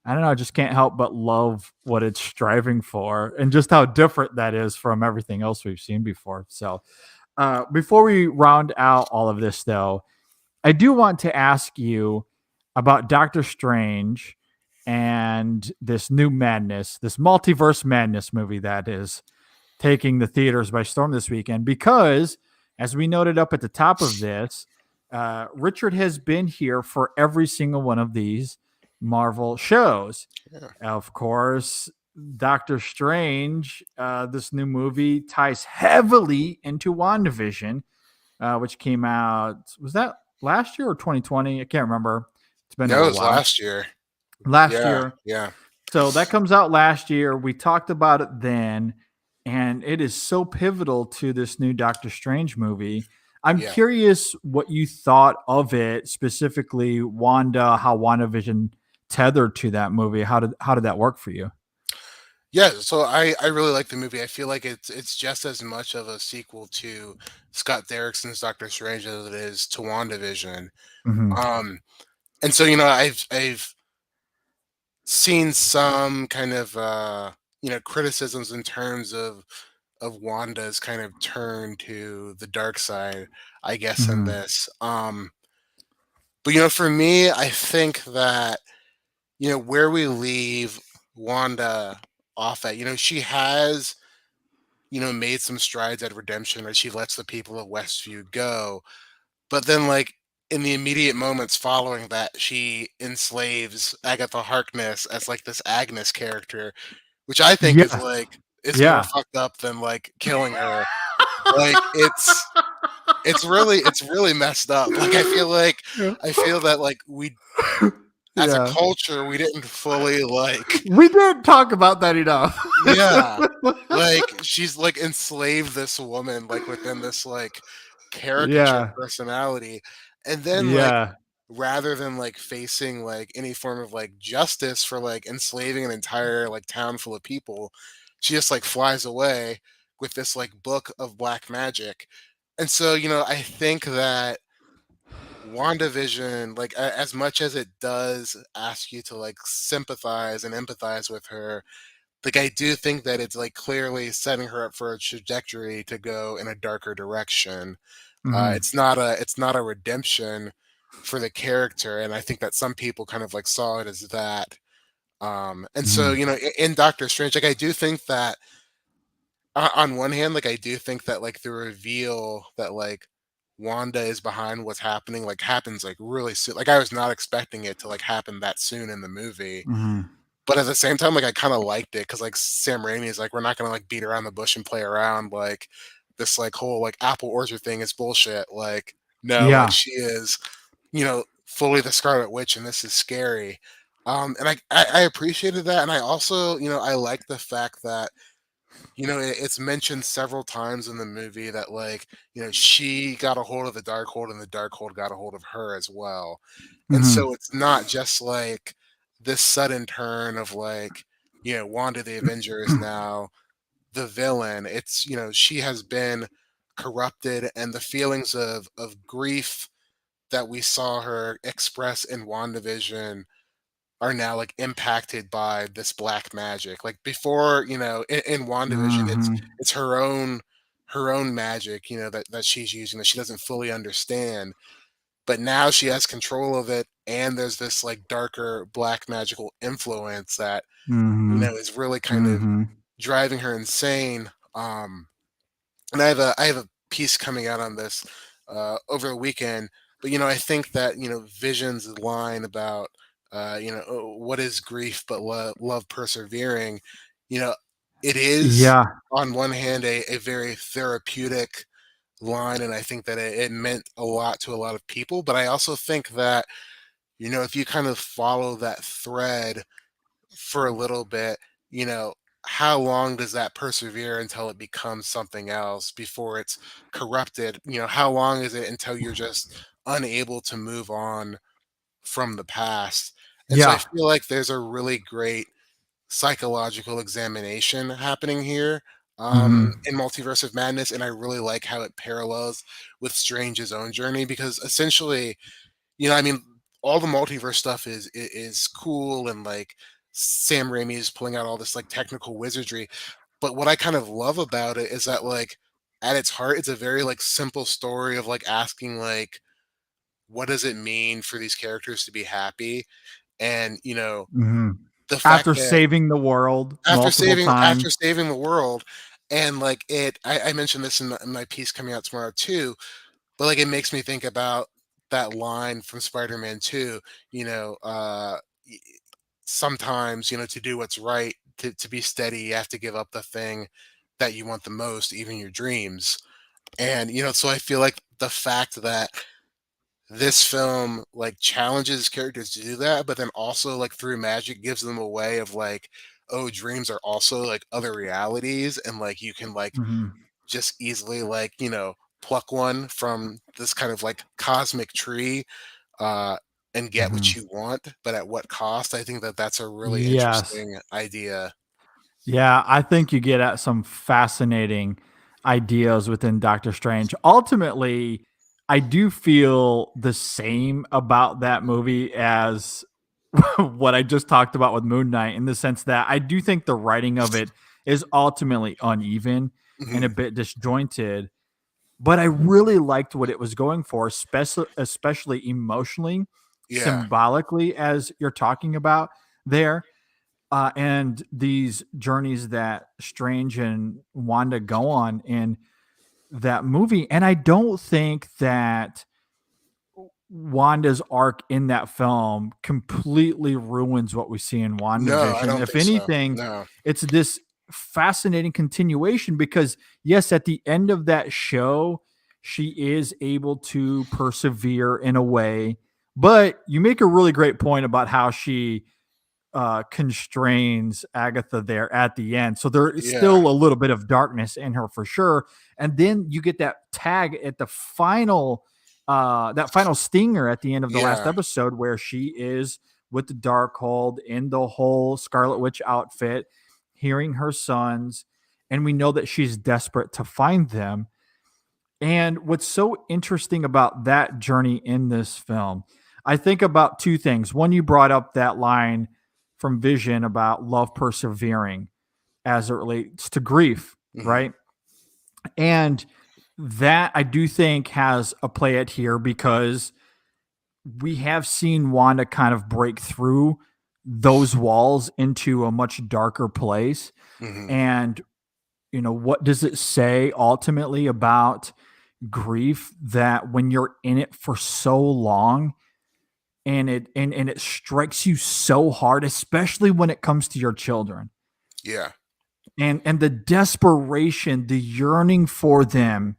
I don't know, I just can't help but love what it's striving for and just how different that is from everything else we've seen before. So, before we round out all of this, though, I do want to ask you about Doctor Strange and this new madness, this multiverse madness movie that is taking the theaters by storm this weekend. Because, as we noted up at the top of this, Richard has been here for every single one of these Marvel shows. Yeah. Of course, Doctor Strange, this new movie ties heavily into WandaVision, which came out, was that last year or 2020? I can't remember. It's been a No, it little was while. last year. Last Yeah, year. yeah, So that comes out last year. We talked about it then, and it is so pivotal to this new Doctor Strange movie. I'm Yeah. curious what you thought of it, specifically Wanda, how WandaVision tethered to that movie. How did that work for you? Yeah, so I really like the movie. I feel like it's just as much of a sequel to Scott Derrickson's Doctor Strange as it is to WandaVision. Mhm. Um, and so, you know, I've seen some kind of criticisms in terms of Wanda's kind of turn to the dark side, I guess, in Mhm. this. But for me, I think that where we leave Wanda off at, she has made some strides at redemption, or she lets the people of Westview go. But then, like, in the immediate moments following that, she enslaves Agatha Harkness as like this Agnes character, which I think is Yes. like is more Yeah. fucked up than like killing her. Like it's really messed up. Like Yeah. I feel that like we as a Yeah. culture we didn't fully like We didn't talk about that enough. yeah. Like, she's, like, enslaved this woman, like, within this, like, caricature Yeah. personality, and then, like, Yeah. rather than, like, facing, like, any form of, like, justice for, like, enslaving an entire, like, town full of people, she just, like, flies away with this, like, book of black magic, and so, I think that WandaVision, like, a as much as it does ask you to, like, sympathize and empathize with her, like, I do think that it's, like, clearly setting her up for a trajectory to go in a darker direction. Mhm. It's not a redemption for the character, and I think that some people kind of, like, saw it as that. And so, Mhm. in Doctor Strange, like, I do think that on one hand, like, I do think that, like, the reveal that, like, Wanda is behind what's happening, like, happens, like, really soon. Like, I was not expecting it to, like, happen that soon in the movie. Mhm. But at the same time, like, I kinda liked it because like, Sam Raimi is like, "We're not gonna, like, beat around the bush and play around, like, this, like, whole, like, apple orchard thing is bullshit." Like, no, like, Yeah. she is, fully the Scarlet Witch, and this is scary. And I appreciated that, and I also, I like the fact that, it's mentioned several times in the movie that, like, she got a hold of the Darkhold, and the Darkhold got a hold of her as well. And Mhm. so it's not just like this sudden turn of like, Wanda the Avenger is now the villain. It's, she has been corrupted, and the feelings of grief that we saw her express in WandaVision are now like impacted by this black magic. Like before, in WandaVision, Mhm. it's her own magic, that she's using that she doesn't fully understand. But now she has control of it, and there's this like darker black magical influence that, Mhm. is really kind of Mhm. driving her insane. And I have a piece coming out on this over the weekend. But I think that Vision's line about "Oh, what is grief but love persevering," you know, it is Yeah. on one hand a very therapeutic line, and I think that it meant a lot to a lot of people. But I also think that if you kind of follow that thread for a little bit, you know, how long does that persevere until it becomes something else before it's corrupted? How long is it until you're just unable to move on from the past? And so I Yeah. feel like there's a really great psychological examination happening here Mhm. in Multiverse of Madness, and I really like how it parallels with Strange's own journey because essentially, I mean, all the multiverse stuff is cool and like Sam Raimi is pulling out all this like technical wizardry. But what I kind of love about it is that like at its heart, it's a very like simple story of like asking like what does it mean for these characters to be happy? And Mhm. the fact After that saving the world after multiple saving times. after saving the world and like I mentioned this in my piece coming out tomorrow too, but, like, it makes me think about that line from Spider-Man 2, you know, y sometimes, to do what's right, to be steady, you have to give up the thing that you want the most, even your dreams, and, so I feel like the fact that this film, like, challenges characters to do that, but then also, like, through magic, gives them a way of, like, "Oh, dreams are also, like, other realities," and, like, you can, like, Mhm. just easily, like, pluck one from this kind of like cosmic tree, uh, and get what Mhm. you want, but at what cost? I think that that's a really Yes. interesting idea. Yeah, I think you get at some fascinating ideas within Doctor Strange. Ultimately, I do feel the same about that movie as what I just talked about with Moon Knight, in the sense that I do think the writing of it is ultimately uneven and a Mhm. bit disjointed. But I really liked what it was going for, especially emotionally, Yeah, symbolically, as you're talking about there. And these journeys that Strange and Wanda go on in that movie. And I don't think that Wanda's arc in that film completely ruins what we see in no, I WandaVision. don't If think so. anything, No, it's this fascinating continuation because, yes, at the end of that show, she is able to persevere in a way. But you make a really great point about how she constrains Agatha there at the end. So there is yeah, still a little bit of darkness in her for sure. And then you get that tag at the final, that final stinger at the end of the last yeah, episode where she is with the Darkhold in the whole Scarlet Witch outfit, hearing her sons, and we know that she's desperate to find them. And what's so interesting about that journey in this film, I think about two things. One, you brought up that line from Vision about love persevering as it relates to grief, mhm, right? And that I do think has a play at here because we have seen Wanda kind of break through those walls into a much darker place. mhm, And, what does it say ultimately about grief, that when you're in it for so long and it strikes you so hard, especially when it comes to your children, yeah, and the desperation, the yearning for them,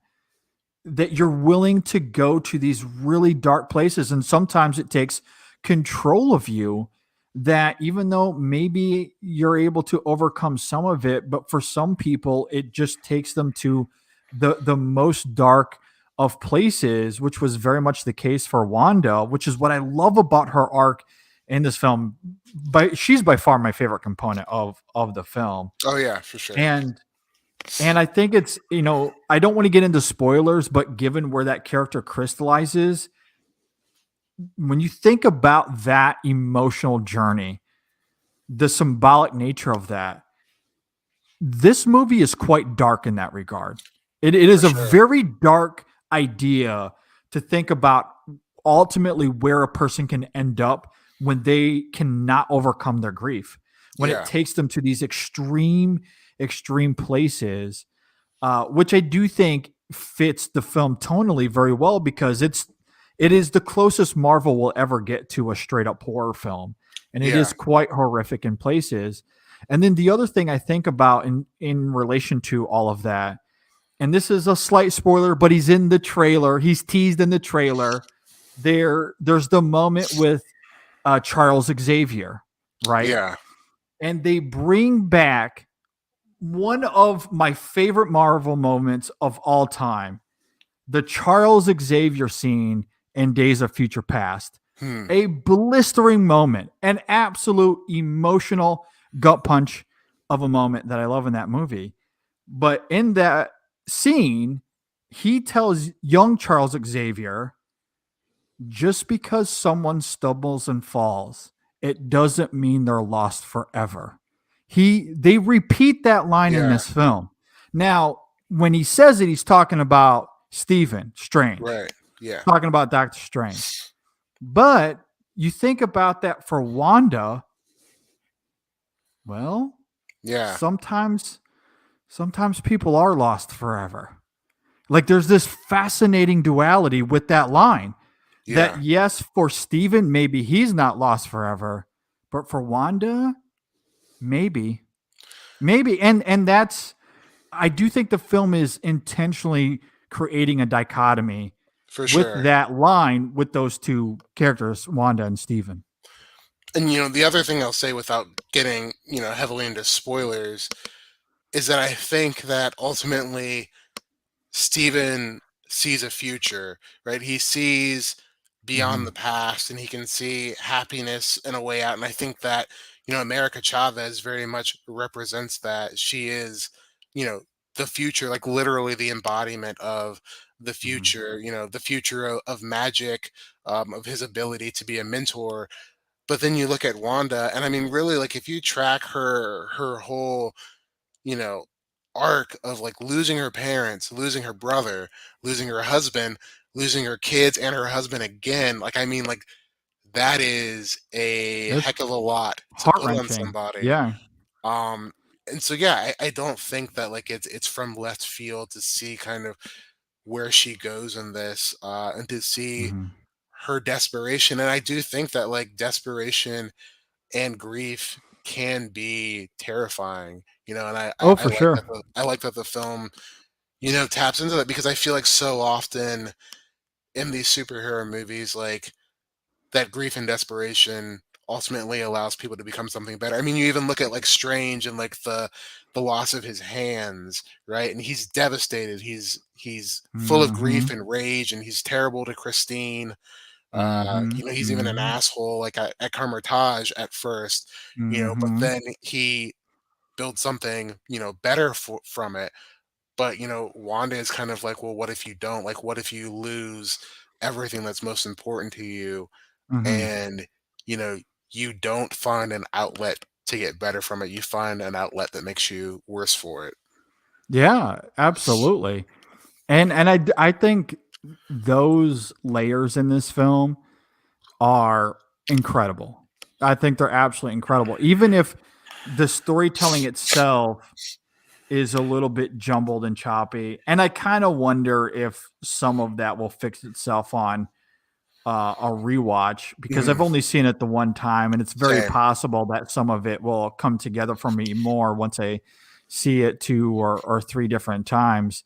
that you're willing to go to these really dark places, and sometimes it takes control of you, that even though maybe you're able to overcome some of it, but for some people it just takes them to the most dark of places, which was very much the case for Wanda, which is what I love about her arc in this film. But she's by far my favorite component of the film. oh yeah, for sure. And I think it's, I don't want to get into spoilers, but given where that character crystallizes, when you think about that emotional journey, the symbolic nature of that, this movie is quite dark in that regard. It For is a sure. very dark idea to think about ultimately where a person can end up when they cannot overcome their grief, when it Yeah, takes them to these extreme places, which I do think fits the film tonally very well because it is the closest Marvel will ever get to a straight up horror film, and it yeah, is quite horrific in places. And then the other thing I think about in relation to all of that, and this is a slight spoiler, but he's in the trailer. He's teased in the trailer. There's the moment with Charles Xavier, right? yeah, And they bring back one of my favorite Marvel moments of all time, the Charles Xavier scene in Days of Future Past. hmm, A blistering moment, an absolute emotional gut punch of a moment that I love in that movie. But in that scene, he tells young Charles Xavier, just because someone stumbles and falls, it doesn't mean they're lost forever. They repeat that line in yeah, this film. Now, when he says it, he's talking about Stephen Strange, right, yeah, talking about Doctor Strange. But you think about that for Wanda, well, yeah, sometimes people are lost forever. Like there's this fascinating duality with that line, that yeah, yes, for Steven, maybe he's not lost forever, but for Wanda, maybe. Maybe. And that's, I do think the film is intentionally creating a dichotomy for with sure. that line with those two characters, Wanda and Steven. And the other thing I'll say without getting heavily into spoilers is that I think that ultimately Steven sees a future, right? He sees beyond Mhm. the past, and he can see happiness and a way out. And I think that, America Chavez very much represents that. She is, you know, the future, like literally the embodiment of the Mhm. future, the future of magic, of his ability to be a mentor. But then you look at Wanda, and I mean, really, like if you track her whole, you know, arc of like losing her parents, losing her brother, losing her husband, losing her kids and her husband again. Like, I mean, like that is a It's heck of a lot to put on heart-wrenching. somebody. Yeah. Um, and so yeah, I don't think that like it's from left field to see kind of where she goes in this, and to see Mhm. her desperation. And I do think that like desperation and grief can be terrifying, and Oh, for sure. I like that the film, taps into that, because I feel like so often in these superhero movies, like that grief and desperation ultimately allows people to become something better. I mean, you even look at like Strange and like the loss of his hands, right? And he's devastated. He's full of grief Mhm. and rage, and he's terrible to Christine. Mhm. He's even an Mhm. asshole like at Carmitage at first, but Mhm. then he builds something, better from it. But, Wanda is kind of like, well, what if you don't? Like, what if you lose everything that's most important to you, Mhm. and, you know, you don't find an outlet to get better from it? You find an outlet that makes you worse for it. Yeah, absolutely. And I think those layers in this film are incredible. I think they're absolutely incredible. Even if the storytelling itself is a little bit jumbled and choppy, and I kind of wonder if some of that will fix itself on a rewatch because I've Mhm. only seen it the one time, and it's very Same. possible that some of it will come together for me more once I see it two or three different times.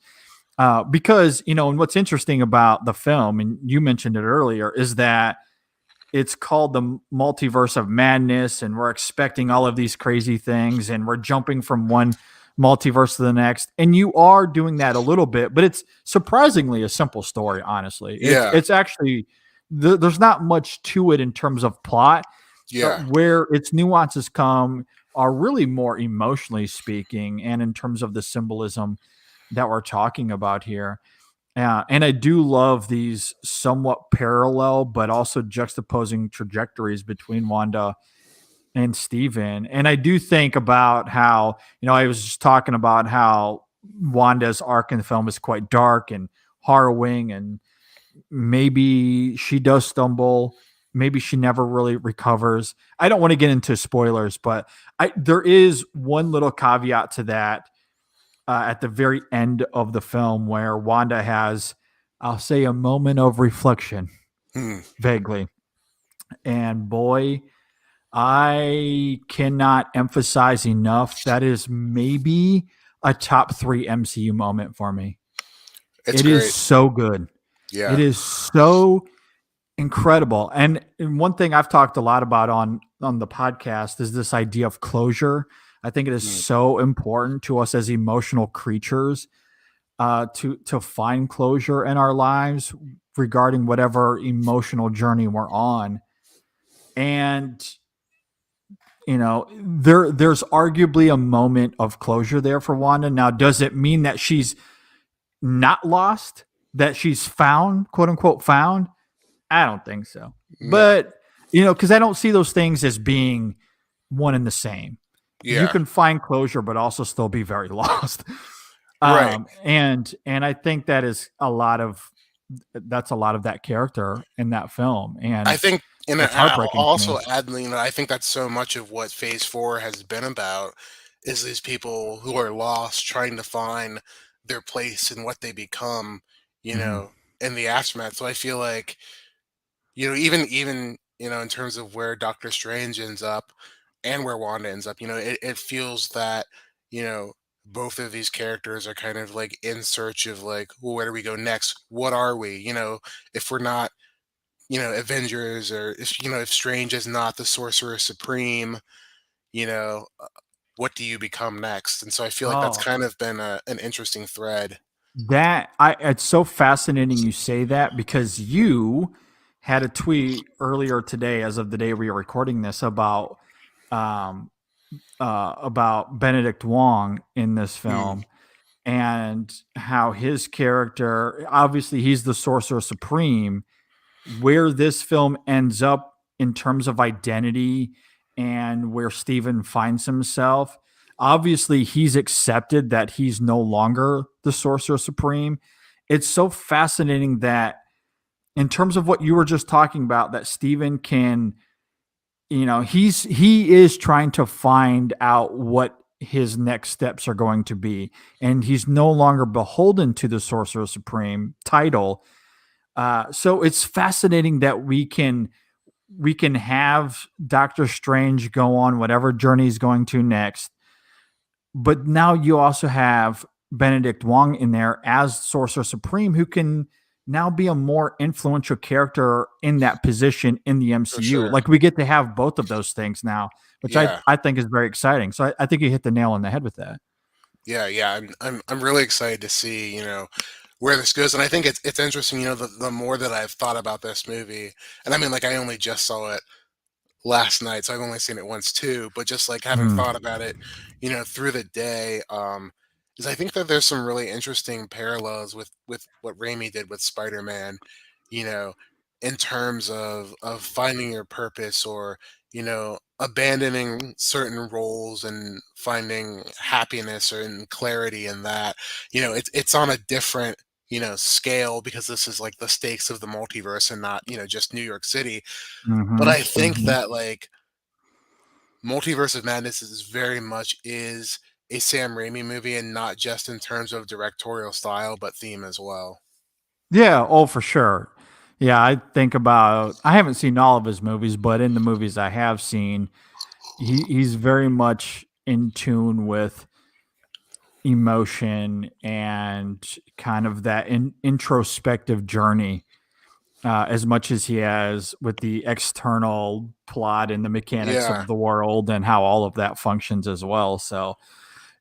Because and what's interesting about the film, and you mentioned it earlier, is that it's called the Multiverse of Madness, and we're expecting all of these crazy things, and we're jumping from one multiverse to the next. And you are doing that a little bit, but it's surprisingly a simple story. Honestly, it's Yeah. it's actually there's not much to it in terms of plot. Yeah. Where its nuances come are really more emotionally speaking, and in terms of the symbolism that we're talking about here. Yeah, and I do love these somewhat parallel but also juxtaposing trajectories between Wanda and Steven. And I do think about how, I was just talking about how Wanda's arc in the film is quite dark and harrowing, and maybe she does stumble, maybe she never really recovers. I don't want to get into spoilers, but there is one little caveat to that at the very end of the film where Wanda has, I'll say, a moment of reflection, Hmm. vaguely. And boy, I cannot emphasize enough that is maybe a top three MCU moment for me. It's It is great. so good. It Yeah. is so incredible. And one thing I've talked a lot about on the podcast is this idea of closure. I think it is Mm. so important to us as emotional creatures to find closure in our lives regarding whatever emotional journey we're on. And there's arguably a moment of closure there for Wanda. Now, does it mean that she's not lost? That she's found, quote unquote, found? I don't think so. No. But because I don't see those things as being one and the same. You Yeah. can find closure, but also still be very lost. Right. And I think that's a lot of that character in that film, I and think, and it's I'll heartbreaking to me. also add, I think that's so much of what Phase 4 has been about, is these people who are lost trying to find their place and what they become, you Hmm. know, in the aftermath. So I feel like, even in terms of where Doctor Strange ends up and where Wanda ends up, it feels that, you know, both of these characters are kind of like in search of like, well, where do we go next? What are we? If we're not, Avengers, or if Strange is not the Sorcerer Supreme, what do you become next? And so I feel like that's Oh, kind of been an interesting thread. It's so fascinating you say that, because you had a tweet earlier today, as of the day we are recording this, um about Benedict Wong in this Mm, film, and how his character, obviously he's the sorcerer supreme, where this film ends up in terms of identity and where Steven finds himself. Obviously, he's accepted that he's no longer the Sorcerer Supreme. It's so fascinating that, in terms of what you were just talking about, that Steven can, he is trying to find out what his next steps are going to be, and he's no longer beholden to the Sorcerer Supreme title. So it's fascinating that we can have Doctor Strange go on whatever journey he's going to next, but now you also have Benedict Wong in there as Sorcerer Supreme, who can now be a more influential character in that position in the for MCU. sure. Like, we get to have both of those things now, which I, Yeah. I think is very exciting. So I think you hit the nail on the head with that. Yeah. I'm really excited to see, where this goes. And I think it's interesting, the more that I've thought about this movie, and I mean, like, I only just saw it last night, so I've only seen it once too. But just like having Mm. thought about it, through the day, is I think that there's some really interesting parallels with what Raimi did with Spider-Man, you know, in terms of finding your purpose, or abandoning certain roles and finding happiness or in clarity in that. It's on a different scale, because this is like the stakes of the multiverse and not just New York City. But Hmm. I think Hmm. that, like, Multiverse of Madness is very much is a Sam Raimi movie, and not just in terms of directorial style, but theme as well. Yeah, oh, for sure. Yeah, I haven't seen all of his movies, but in the movies I have seen, he's very much in tune with emotion and kind of that introspective journey, as much as he has with the external plot and the mechanics Yeah. of the world and how all of that functions as well. So,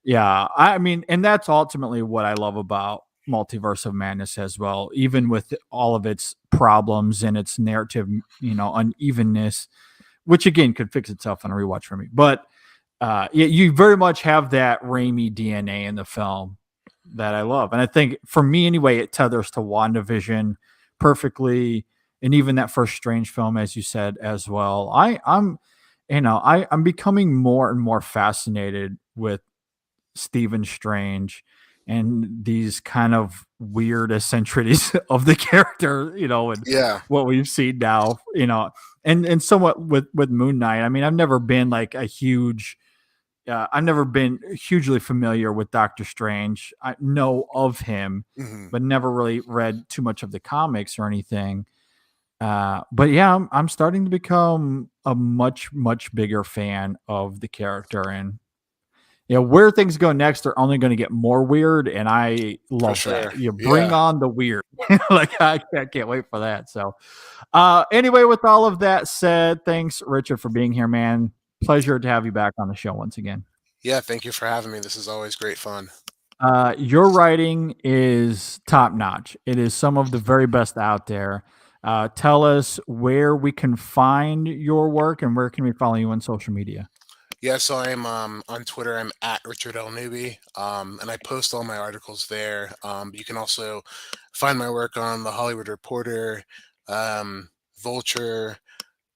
yeah, I mean, and that's ultimately what I love about Multiverse of Madness as well, even with all of its problems and its narrative, unevenness, which again could fix itself on a rewatch for me. But yeah, you very much have that Raimi DNA in the film that I love, and I think for me anyway, it tethers to WandaVision perfectly, and even that first Strange film, as you said as well. I'm becoming more and more fascinated with Stephen Strange and these kind of weird eccentricities of the character, and Yeah. what we've seen now, and somewhat with Moon Knight. I mean, I've never been hugely familiar with Doctor Strange. I know of him, Mhm. but never really read too much of the comics or anything. But yeah, I'm starting to become a much, much bigger fan of the character, and where things go next are only going to get more weird, and I For love that. sure. You bring Yeah. on the weird. Like, I can't wait for that. So, anyway, with all of that said, thanks, Richard, for being here, man. Pleasure to have you back on the show once again. Yeah, thank you for having me. This is always great fun. Your writing is top notch. It is some of the very best out there. Tell us where we can find your work, and where can we follow you on social media? Yeah, so I'm on Twitter. I'm at Richard L. Newby, and I post all my articles there. You can also find my work on The Hollywood Reporter, Vulture,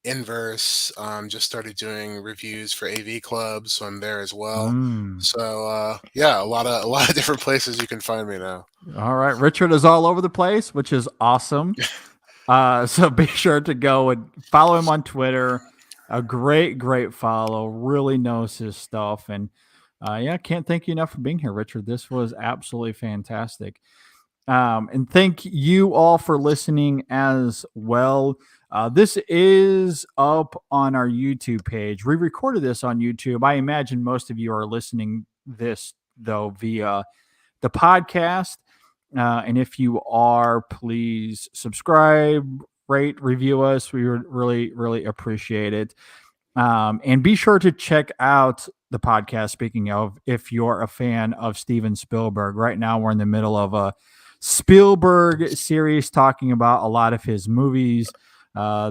Inverse. Just started doing reviews for AV Club, so I'm there as well. Mm. So yeah, a lot of different places you can find me now. All right. Richard is all over the place, which is awesome. So be sure to go and follow him on Twitter. A great, great follow. Really knows his stuff. And yeah, can't thank you enough for being here, Richard. This was absolutely fantastic. And thank you all for listening as well. This is up on our YouTube page. We recorded this on YouTube. I imagine most of you are listening this though via the podcast. And if you are, please subscribe, rate, review us. We would really, really appreciate it. And be sure to check out the podcast. Speaking of, if you're a fan of Steven Spielberg, right now we're in the middle of a Spielberg series talking about a lot of his movies.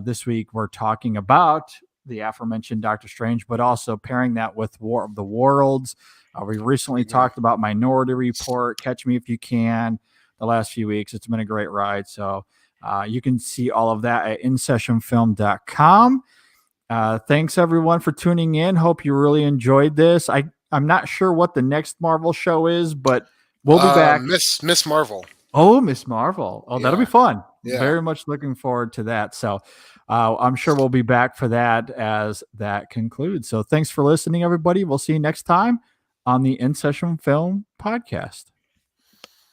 This week we're talking about the aforementioned Doctor Strange, but also pairing that with War of the Worlds. We recently talked about Minority Report, Catch Me If You Can, the last few weeks. It's been a great ride. So you can see all of that at InSessionFilm.com. Thanks everyone for tuning in. Hope you really enjoyed this. I'm not sure what the next Marvel show is, but we'll be back. Miss Marvel. Oh, Miss Marvel. Oh, that'll be fun. Yeah. Very much looking forward to that. So I'm sure we'll be back for that as that concludes. So thanks for listening, everybody. We'll see you next time on the In Session Film Podcast.